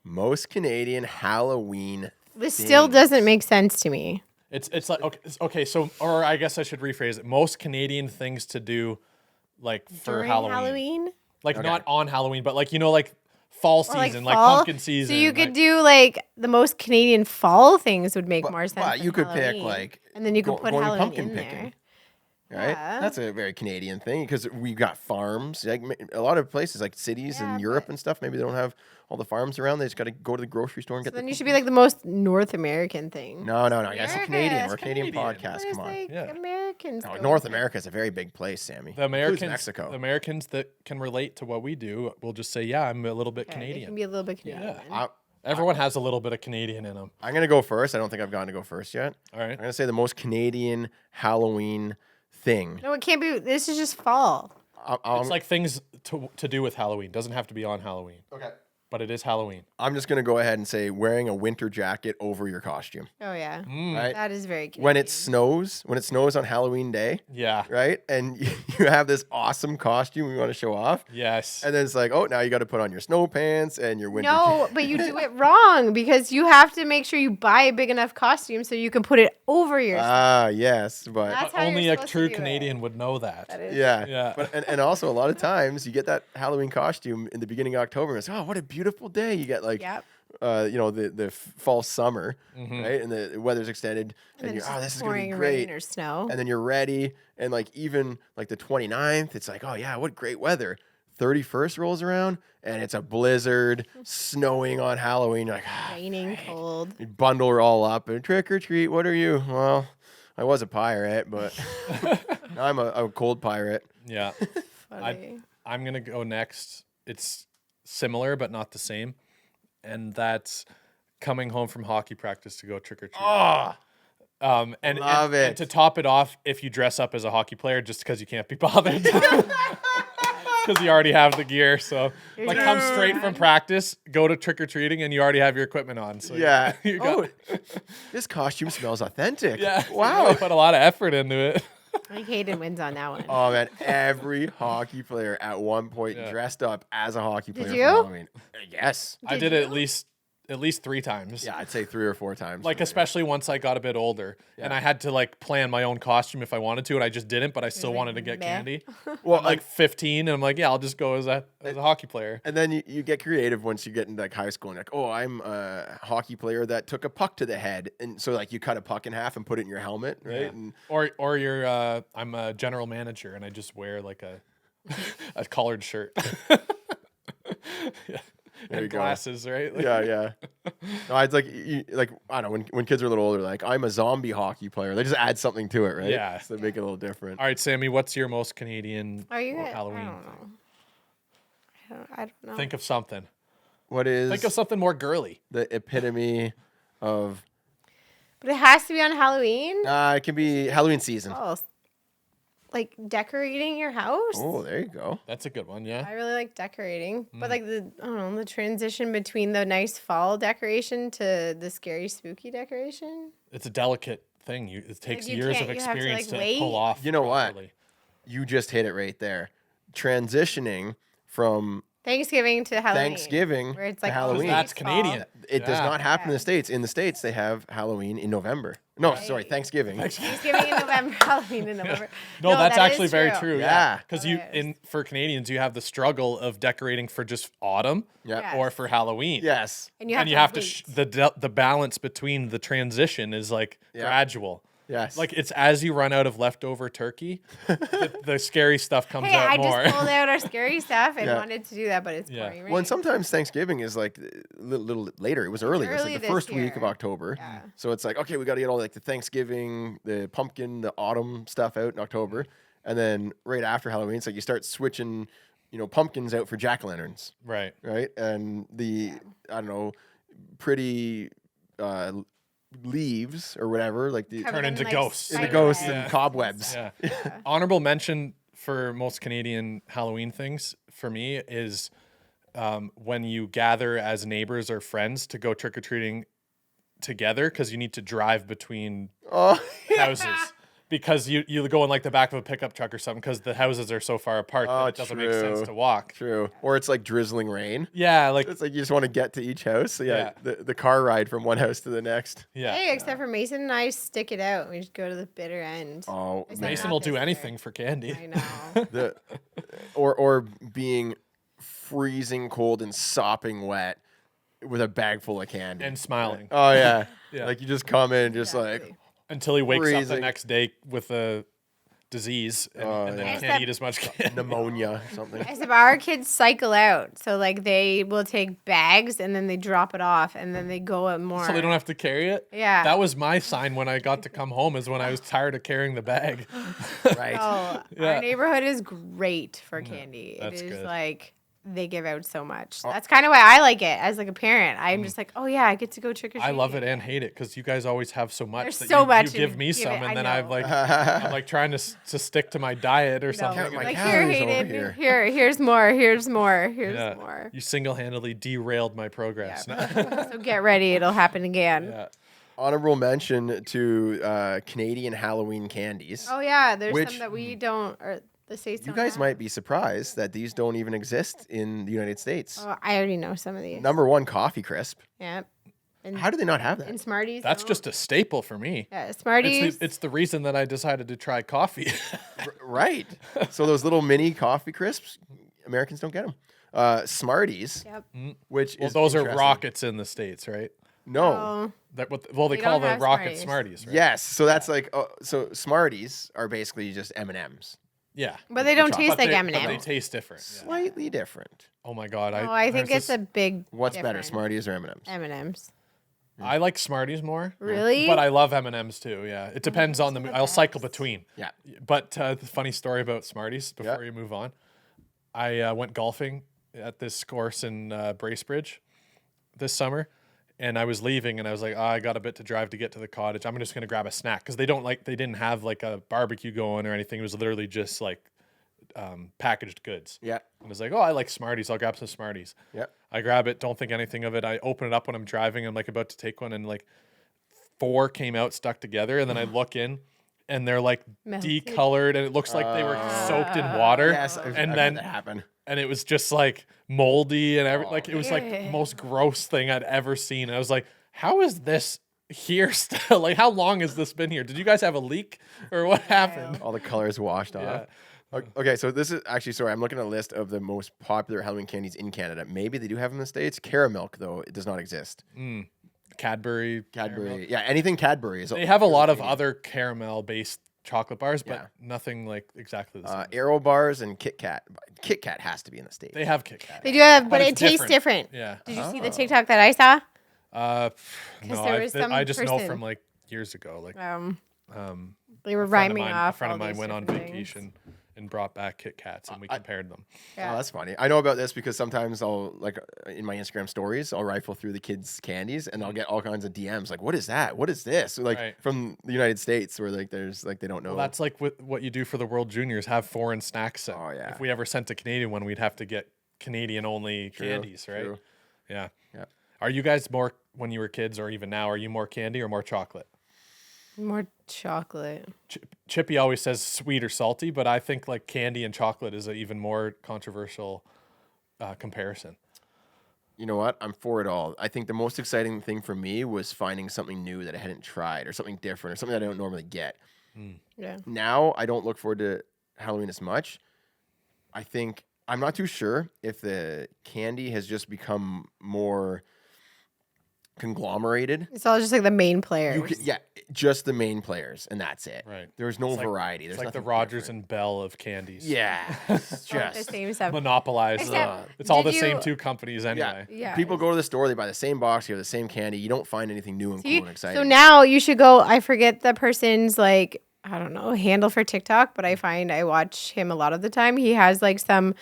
most Canadian Halloween.
This still doesn't make sense to me.
It's like okay. So, or I guess I should rephrase it. Most Canadian things to do, like for
During
Halloween. Like not on Halloween, but like like fall
Or,
season, like
fall.
pumpkin season.
So you could
like-
do like the most Canadian fall things would make more sense.
But
than
you could pick
Halloween.
like,
and then you could put
going
Halloween
pumpkin
in
picking.
there.
Right,
Yeah.
that's a very Canadian thing because we got farms. Like a lot of places, like cities
Yeah,
in Europe
but-
and stuff, maybe they don't have all the farms around. They just got to go to the grocery store and get
Then
the.
you should be like the most North American thing.
No, I guess
America,
Canadian.
it's
We're a Canadian
Canadian.
podcast.
What is,
Come on.
like
Yeah.
Americans.
No,
go
North
with?
America is a very big place, Sammy.
The
Includes
Americans,
Mexico.
the Americans that can relate to what we do, will just say, "Yeah, I'm a little bit
Okay, they
Canadian."
can be a little bit Canadian.
Yeah. Everyone has a little bit of Canadian in them.
I'm gonna go first. I don't think I've gotten to go first yet.
All right.
I'm gonna say the most Canadian Halloween thing.
No, it can't be. This is just fall.
It's like things to do with Halloween. Doesn't have to be on Halloween,
okay.
but it is Halloween.
I'm just gonna go ahead and say wearing a winter jacket over your costume.
Oh yeah,
Right.
that is very Canadian.
When it snows on Halloween day,
Yeah.
right? And you have this awesome costume you want to show off.
Yes.
And then it's like, oh, now you got to put on your snow pants and your winter.
No, but you do it wrong because you have to make sure you buy a big enough costume so you can put it over your.
Ah, yes, but
That's
But
how
only
you're
a
supposed to
true
do it.
Canadian would know that.
That is-
yeah,
Yeah.
But and also a lot of times you get that Halloween costume in the beginning of October. And it's what a beautiful beautiful day. You get like,
Yep.
The fall summer,
Mm-hmm.
right? And the weather's extended, and
then
you're,
it's just
this is gonna be
pouring
great.
rain or snow.
And then you're ready, and like even like the 29th, it's like, oh yeah, what great weather. 31st rolls around, and it's a blizzard, snowing on Halloween. You're like,
Raining, cold.
you bundle her all up and trick or treat. What are you? Well, I was a pirate, but now I'm a cold pirate.
Yeah.
Funny.
I'm going to go next. It's similar, but not the same. And that's coming home from hockey practice to go trick or treat.
Oh,
And
love it.
to top it off, if you dress up as a hockey player, just because you can't be bothered. Because you already have the gear. So, like, come straight from practice, go to trick or treating, and you already have your equipment on. So
yeah.
you got,
This costume smells authentic.
yeah.
Wow.
You put a lot of effort into it.
I think Hayden wins on that one.
Oh man, every hockey player at one point
Yeah.
dressed up as a hockey player.
Did
for
you?
Halloween. Yes.
I did it at least 3 times.
Yeah, I'd say 3 or 4 times.
Like, especially once I got a bit older and I had to like plan my own costume if I wanted to, and I just didn't, but I still
like,
wanted to get
meh.
candy.
well,
I'm like 15 and I'm like, yeah, I'll just go as a hockey player.
and then you get creative once you get into like high school and like, oh, I'm a hockey player that took a puck to the head, and so like you cut a puck in half and put it in your helmet, right?
Yeah.
And
Or you're I'm a general manager and I just wear like a collared shirt. Yeah.
There
And
you go.
glasses, right? Like,
yeah. No, I'd like I don't know when kids are a little older, like I'm a zombie hockey player. They just add something to it, right?
Yeah.
So they make it a little different.
All right, Sammy, what's your most Canadian
Are you?
Halloween?
I don't know. I don't know.
Think of something.
What is
Think of something more girly.
the epitome of?
But it has to be on Halloween.
It can be Halloween season.
Oh, like decorating your house.
Oh, there you go.
That's a good one, yeah.
I really like decorating,
Mm.
but like I don't know, the transition between the nice fall decoration to the scary spooky decoration.
It's a delicate thing. It takes
you
years
can't-
of
you have to,
experience
like,
to
wait.
pull off.
You know what?
properly.
You just hit it right there. Transitioning from
Thanksgiving to Halloween.
Thanksgiving
where it's
to
like
Halloween.
That's
fall.
Canadian.
It does
Yeah.
not happen in
Yeah.
the States. In the States, they have Halloween in November. No,
Right.
sorry, Thanksgiving.
Thanksgiving in November, Halloween in November.
No, that's
that
actually
is
very true.
Yeah.
Yeah, because
Okay.
for Canadians, you have the struggle of decorating for just autumn
Yeah.
Yeah.
or for Halloween.
Yes.
And you have
and
to,
you have to
wait.
the balance between the transition is like
Yeah.
gradual.
Yes.
Like it's as you run out of leftover turkey, the scary stuff comes
Hey,
out
I
more.
just pulled out our scary stuff and
Yeah.
wanted to do that, but it's
Yeah.
pouring
Well, and
rain.
sometimes Thanksgiving is like a little later. It was earlier. It's
early
like the
this
first week of
year.
October.
Yeah.
So it's like, okay, we got to get all like the Thanksgiving, the pumpkin, the autumn stuff out in October. And then right after Halloween, it's like you start switching, pumpkins out for jack-o'-lanterns,
Right.
right? And I don't know, pretty leaves or whatever, like the
Covered
Turn
in,
into
like,
ghosts.
in the
spider
ghosts
webs.
and cobwebs.
Yeah. Honorable mention for most Canadian Halloween things for me is when you gather as neighbors or friends to go trick or treating together because you need to drive between
Oh,
houses. Because you go in like the back of a pickup truck or something because the houses are so far apart
Oh,
that it doesn't make sense
true.
to walk.
true. Or it's like drizzling rain.
Yeah, like
It's like you just want to get to each house. So
Yeah.
the car ride from one house to the next.
yeah.
Hey, except for Mason and I stick it out. We just go to the bitter end.
Oh,
Except
man.
Mason
not
will do
this year.
anything for candy.
I know.
the or being freezing cold and sopping wet with a bag full of candy
And smiling
oh yeah.
Yeah.
Like you just come in and just like
Exactly.
until he wakes up the
freezing.
next day with a disease and,
Oh,
and then
yeah.
he can't eat as much candy.
pneumonia or something.
Except our kids cycle out. So, like, they will take bags and then they drop it off and then they go out more.
So they don't have to carry it?
Yeah.
That was my sign when I got to come home is when I was tired of carrying the bag.
Right.
Oh,
Yeah.
our neighborhood is great for candy.
that's
It is
good.
like they give out so much.
Oh.
That's kind of why I like it as like a parent. I'm just like, oh yeah, I get to go trick or treating.
I love it and hate it because you guys always have so much.
There's
that
so
you,
much
You give
and
me
give
some,
it- I
and then
know.
I'm like trying to stick to my diet or something.
Count my
Like here,
calories over
Hayden.
here.
Here's more. Here's more. Here's
Yeah.
more.
You single-handedly derailed my progress.
So get ready, it'll happen again.
Yeah.
Honorable mention to Canadian Halloween candies.
Oh yeah, there's
Which-
some that we don't, or the states.
You
don't
guys
have.
might be surprised that these don't even exist in the United States.
Oh, I already know some of these.
Number one, coffee crisp.
Yeah. And,
How do they not have that?
and Smarties.
That's
don't.
just a staple for me.
Yeah, Smarties.
It's the reason that I decided to try coffee.
Right. So those little mini coffee crisps, Americans don't get them. Smarties,
Yep.
which
Well,
is
those are
interesting.
rockets in the States, right?
No.
Oh,
That what? Well, they
They
call
don't
the
have
rocket
Smarties.
Smarties, right?
Yes. So that's like so Smarties are basically just M&Ms.
Yeah.
but they don't
chocolate.
taste like
But
M&Ms.
they taste different. Yeah.
Slightly different.
Oh my god!
Oh, I think
there's
it's a big.
What's better,
difference.
Smarties or M&Ms?
M&Ms.
I like Smarties more.
Really?
But I love M&Ms too. Yeah, it depends on the. I'll cycle between.
Yeah.
But the funny story about Smarties before you move on, I went golfing at this course in Bracebridge this summer, and I was leaving, and I was like, I got a bit to drive to get to the cottage. I'm just gonna grab a snack because they didn't have like a barbecue going or anything. It was literally just like packaged goods.
Yeah.
And I was like, I like Smarties. I'll grab some Smarties.
Yeah.
I grab it, don't think anything of it. I open it up when I'm driving. I'm like about to take one, and like 4 came out stuck together. And then I look in, and they're like
Melted.
decolored, and it looks like they were soaked in water.
Yes. I've
and
had
then
that happen.
and it was just like moldy and like it was like the most gross thing I'd ever seen. And I was like, how is this here still? Like, how long has this been here? Did you guys have a leak or what happened?
All the colors washed off. Okay, so this is actually, sorry, I'm looking at a list of the most popular Halloween candies in Canada. Maybe they do have them in the States. Caramel, though, it does not exist.
Cadbury.
Cadbury. Yeah, anything Cadbury is.
They have a lot of other caramel-based chocolate bars, but
Yeah.
nothing like exactly the same.
Arrow bars and Kit Kat. Kit Kat has to be in the States.
They have Kit Kat.
They do have, but
it's
it tastes different.
Yeah.
Did you see the TikTok that I saw?
No,
there was some
I just know
person-
from like years ago. Like
They were
a friend of
rhyming
mine,
off.
a friend
all
of mine
these
went on
different things.
vacation and brought back Kit Kats, and we compared them.
Yeah.
Oh, that's funny. I know about this because sometimes I'll, like, in my Instagram stories, I'll rifle through the kids' candies and I'll get all kinds of DMs like, what is that? What is this? Like,
Right.
from the United States where, like, there's, like, they don't know.
Well, that's like what you do for the World Juniors. Have foreign snacks.
Oh, yeah.
If we ever sent a Canadian one, we'd have to get Canadian-only candies, right?
true.
Yeah.
Yeah.
Are you guys more, when you were kids or even now, are you more candy or more chocolate?
More chocolate.
Chippy always says sweet or salty, but I think like candy and chocolate is an even more controversial comparison.
You know what? I'm for it all. I think the most exciting thing for me was finding something new that I hadn't tried or something different or something that I don't normally get.
Yeah.
Now I don't look forward to Halloween as much. I think I'm not too sure if the candy has just become more conglomerated.
It's all just like the main players.
Yeah, just the main players, and that's it.
Right.
There's no
It's like-
variety.
It's
There's
like the
nothing
Rogers
different.
and Bell of candies.
Yeah, it's
The
just
same stuff.
Monopolize.
Except,
It's all the
did
same
you-
two companies anyway.
Yeah.
People go to the store, they buy the same box, you have the same candy. You don't find anything new and
See?
cool and exciting.
So now you should go. I forget the person's like, I don't know, handle for TikTok, but I find I watch him a lot of the time. He has like some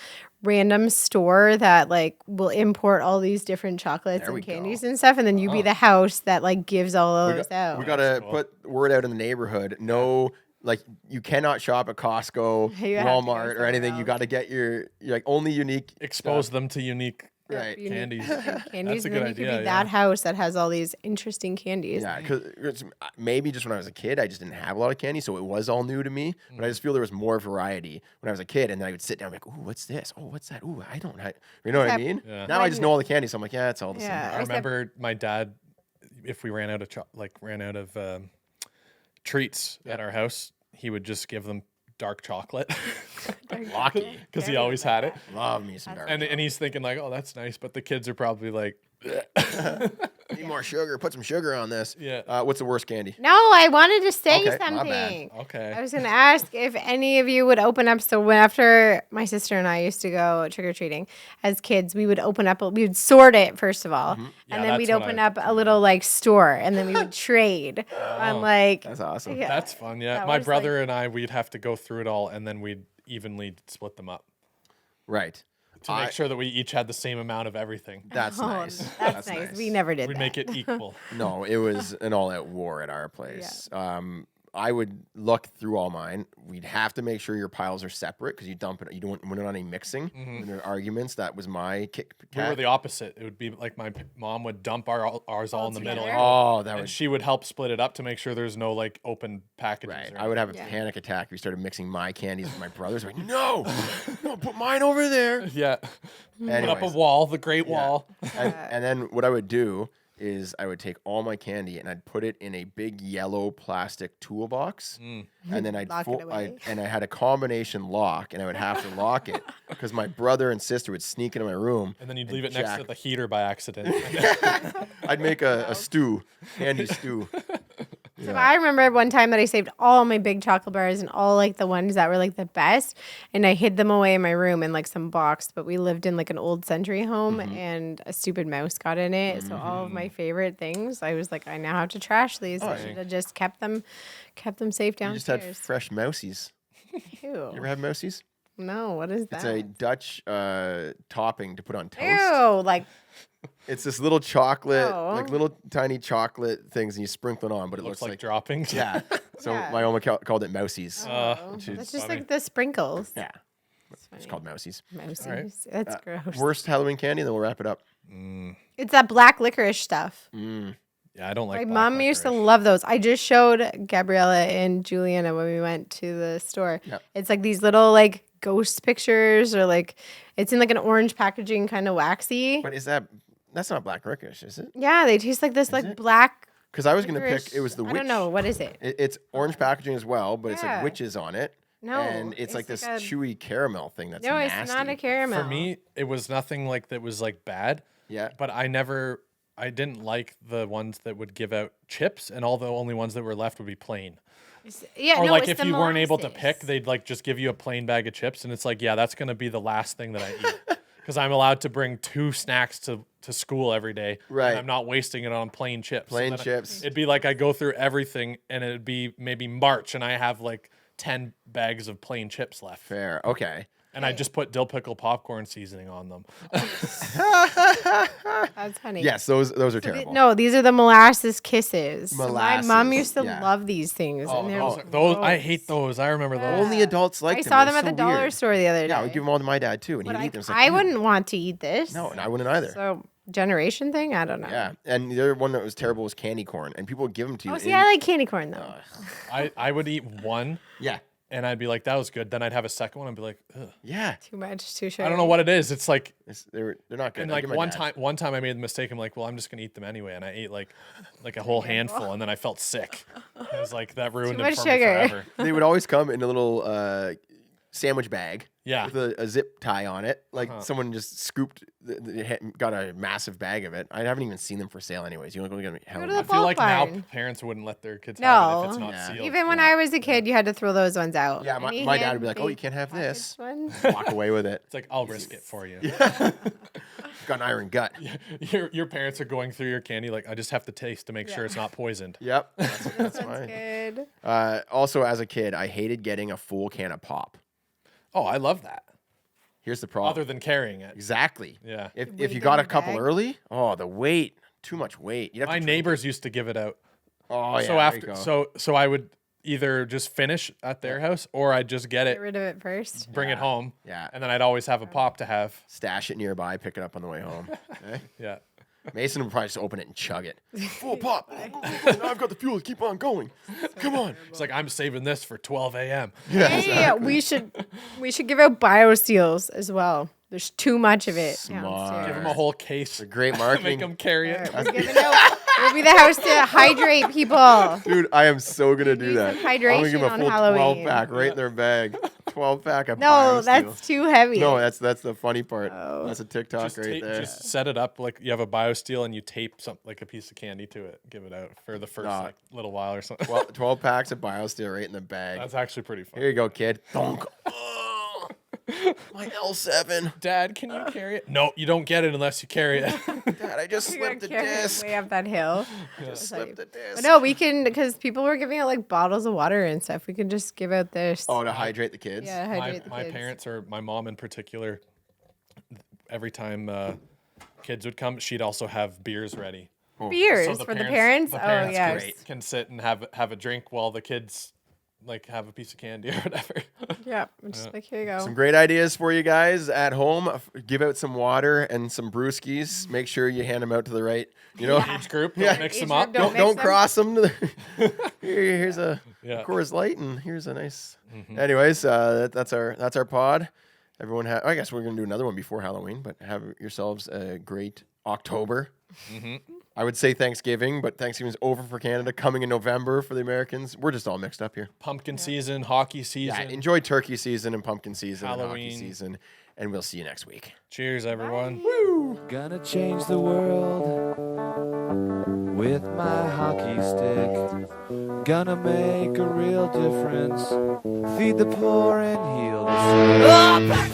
random store that like will import all these different chocolates
There we
and
go.
candies and stuff, and then you be the house that like gives all
we
those
got,
out.
we gotta
cool.
put word out in the neighborhood. No, like you cannot shop at Costco,
You have to go
Walmart, or anything.
somewhere
You got to get your like only unique
Expose them to unique
Right.
Unique
candies.
candies,
That's a
and
good
then you
idea.
could be
yeah.
that house that has all these interesting candies.
Yeah, because maybe just when I was a kid, I just didn't have a lot of candy, so it was all new to me. But I just feel there was more variety when I was a kid, and then I would sit down and be like, "Ooh, what's this? Oh, what's that? Ooh, I don't know." You know what I
Except-
mean?
Yeah.
Now I just know all the candy, so I'm like, "Yeah, it's all the
Yeah.
same."
I remember my dad, if we ran out of treats at our house, he would just give them dark chocolate
Lucky,
because he always had it.
love me some dark.
And he's thinking like, oh, that's nice, but the kids are probably like,
Need more sugar. Put some sugar on this.
Yeah.
What's the worst candy?
No, I wanted to say
Okay, my bad.
something.
okay.
I was going to ask if any of you would open up. So when after my sister and I used to go trick or treating as kids, we would open up. We would sort it first of all,
Yeah,
and then
that's
we'd
what
open
I-
up a little like store, and then we would trade on like.
That's awesome.
Yeah.
That's fun. Yeah.
That
My
was,
brother and I, we'd have to go through it all, and then we'd evenly split them up
Right.
to make sure that we each had the same amount of everything.
That's
Oh,
nice.
That's nice. We never did
We'd
that.
make it equal.
No, it was an all-out war at our place. I would look through all mine. We'd have to make sure your piles are separate because you dump it. You don't want any mixing. When there are arguments. That was my kick.
We were the opposite. It would be like my mom would dump ours all in the middle,
together?
Oh, that
and
was
she would help split it up to make sure there's no like open packages.
right.
or
I would have a
Yeah.
panic attack if we started mixing my candies with my brothers. Like, no, no, put mine over there.
anything. Yeah. Put up a
Anyways,
wall, the Great
yeah.
Wall.
And then what I would do is I would take all my candy and I'd put it in a big yellow plastic toolbox, and then
Lock it away.
I had a combination lock, and I would have to lock it because my brother and sister would sneak into my room.
And then you'd leave it next to the heater by accident.
I'd make a stew, candy stew.
So I remember one time that I saved all my big chocolate bars and all like the ones that were like the best, and I hid them away in my room in like some box. But we lived in like an old century home, and a stupid mouse got in it. So all of my favorite things, I was like, I now have to trash these. I should have just kept them safe
You just
downstairs.
had fresh mousies.
Ew.
You ever have mousies?
No, what is
It's
that?
a Dutch topping to put on toast.
Ew, like
It's this little chocolate,
Oh.
like little tiny chocolate things, and you sprinkle it on, but it
Looks
looks
like droppings.
yeah. So
Yeah.
my oma called it mousies.
Which
that's
is
just
funny.
like the sprinkles.
Yeah,
It's
it's
funny.
called mousies.
Mousies.
Alright.
That's gross.
Worst Halloween candy, and then we'll wrap it up.
It's that black licorice stuff.
Yeah, I don't like
My
black
mom used to
licorice.
love those. I just showed Gabriella and Juliana when we went to the store.
Yep.
It's like these little like ghost pictures, or like it's in like an orange packaging, kind of waxy.
But that's not black licorice, is it?
Yeah, they taste like this like
it?
black.
Because I was gonna
licorice.
pick. It was the witch.
I don't know what is it.
It's orange packaging as well, but it's like
Yeah.
witches on it.
No,
and it's like this chewy caramel thing that's
No,
nasty.
it's not a caramel.
For me, it was nothing like that was like bad.
Yeah.
But I didn't like the ones that would give out chips, and all the only ones that were left would be plain.
Yeah,
Or
no,
like
it's
if
the
you weren't able to
molasses.
pick, they'd like just give you a plain bag of chips, and it's like, yeah, that's gonna be the last thing that I eat because I'm allowed to bring 2 snacks to school every day.
Right.
And I'm not wasting it on plain chips. So
Plain
then
chips.
It'd be like I go through everything, and it'd be maybe March, and I have like 10 bags of plain chips left,
Fair. Okay.
and I just put dill pickle popcorn seasoning on them.
That's funny.
Yes, those are terrible.
No, these are the molasses kisses. So my mom
Molasses,
used to
yeah.
love these things.
Oh,
and they're
those I
gross.
hate those. I remember those.
Only adults like
I
them.
saw
They're
them at the
so
dollar
weird.
store the other day.
Yeah, I would give them all to my dad too, and
But
he'd eat them. It's like,
I
"Ew."
wouldn't want to eat this.
No, and I wouldn't either.
So generation thing, I don't know.
Yeah, and the other one that was terrible was candy corn, and people would give them to you.
Oh, see,
and-
I like candy corn though.
I would eat one,
yeah,
and I'd be like, that was good. Then I'd have a second one and be like, ugh.
yeah.
Too much, too sugar.
I don't know what it is. It's like,
They're not good.
and
I'll
like
give my
one
dad.
time I made the mistake. I'm like, well, I'm just gonna eat them anyway, and I ate like a whole handful, and then I felt sick. It was like that ruined
Too
it
much
for me
sugar.
forever.
They would always come in a little sandwich bag.
Yeah.
With a zip tie on it. Like someone just scooped, got a massive bag of it. I haven't even seen them for sale anyways. You want to go get
Go to
I
the
feel like now
barn.
parents wouldn't let their kids have it if it's
No.
not
Yeah.
sealed.
Even when I was a kid, you had to throw those ones out.
Yeah,
Any
my dad would be like, "Oh, you
hand-baked
can't have this."
packaged ones?
Walk away with it.
It's like, I'll risk it for you.
Got an iron gut.
Your parents are going through your candy like, I just have to taste to make sure it's not poisoned.
Yep. That's fine.
Good.
Also, as a kid, I hated getting a full can of pop.
Oh, I love that.
Here's the problem.
Other than carrying it.
Exactly.
Yeah.
If
weight
you
in
got
the
a couple
bag.
early, oh, the weight, too much weight. You'd have
My
to
neighbors used to give it out.
Oh, yeah.
So
there you
after
go.
so I would either just finish at their house or I'd just get
Get
it,
rid of it first.
bring it home.
Yeah.
And then I'd always have a pop to have.
Stash it nearby, pick it up on the way home. Okay?
Yeah.
Mason would probably just open it and chug it. Full pop. Now I've got the fuel to keep on going. Come on.
It's like, I'm saving this for 12 a.m.
Hey, we should give out BioSteals as well. There's too much of it.
Smart.
downstairs.
Give them a whole case.
A great
Make
marketing.
them carry it.
We're giving out. We'll be the house to hydrate people.
Dude, I am so going to do
need
that.
some
I'm going to give
hydration
them
on
a full
Halloween.
12 pack right in their bag. 12 pack of
No,
BioSteel.
that's too heavy.
No, that's the funny part.
Oh.
That's a TikTok
Just,
right there.
just set it up like you have a BioSteel and you tape something like a piece of candy to it. Give it out for the first
Nah.
like, little while or something.
12 packs of BioSteel right in the bag.
That's actually pretty fun.
Here you go, kid. Donk. Oh, my L7.
Dad, can you carry it? No, you don't get it unless you carry it.
Dad, I just
You gotta
slipped the
carry it
disc.
way up that hill.
Just slipped the disc.
But no, we can, because people were giving out like bottles of water and stuff. We could just give out this.
Oh, to hydrate the kids?
Yeah, hydrate the
my
kids.
parents, or my mom in particular, every time kids would come, she'd also have beers ready.
Beers
So
for the parents.
the
Oh,
parents
yes.
can sit and have a drink while the kids like have a piece of candy or whatever.
Yeah. I'm just like, here you go.
Some great ideas for you guys at home. Give out some water and some brewskis. Make sure you hand them out to the right,
Age group, don't
Yeah.
mix
Age
them
group,
up.
don't
Don't
mix them.
cross them. To the here's a
Yeah.
Coors Light, and here's a nice.
Mm-hmm.
Anyways, that's our pod. Everyone, I guess we're gonna do another one before Halloween, but have yourselves a great October.
Mm-hmm.
I would say Thanksgiving, but Thanksgiving's over for Canada, coming in November for the Americans. We're just all mixed up here.
Pumpkin season, hockey season.
Yeah, enjoy turkey season and pumpkin season and
Halloween.
hockey season, and we'll see you next week.
Cheers, everyone.
Gonna change the world with my hockey stick. Gonna make a real difference. Feed the poor and heal the sick.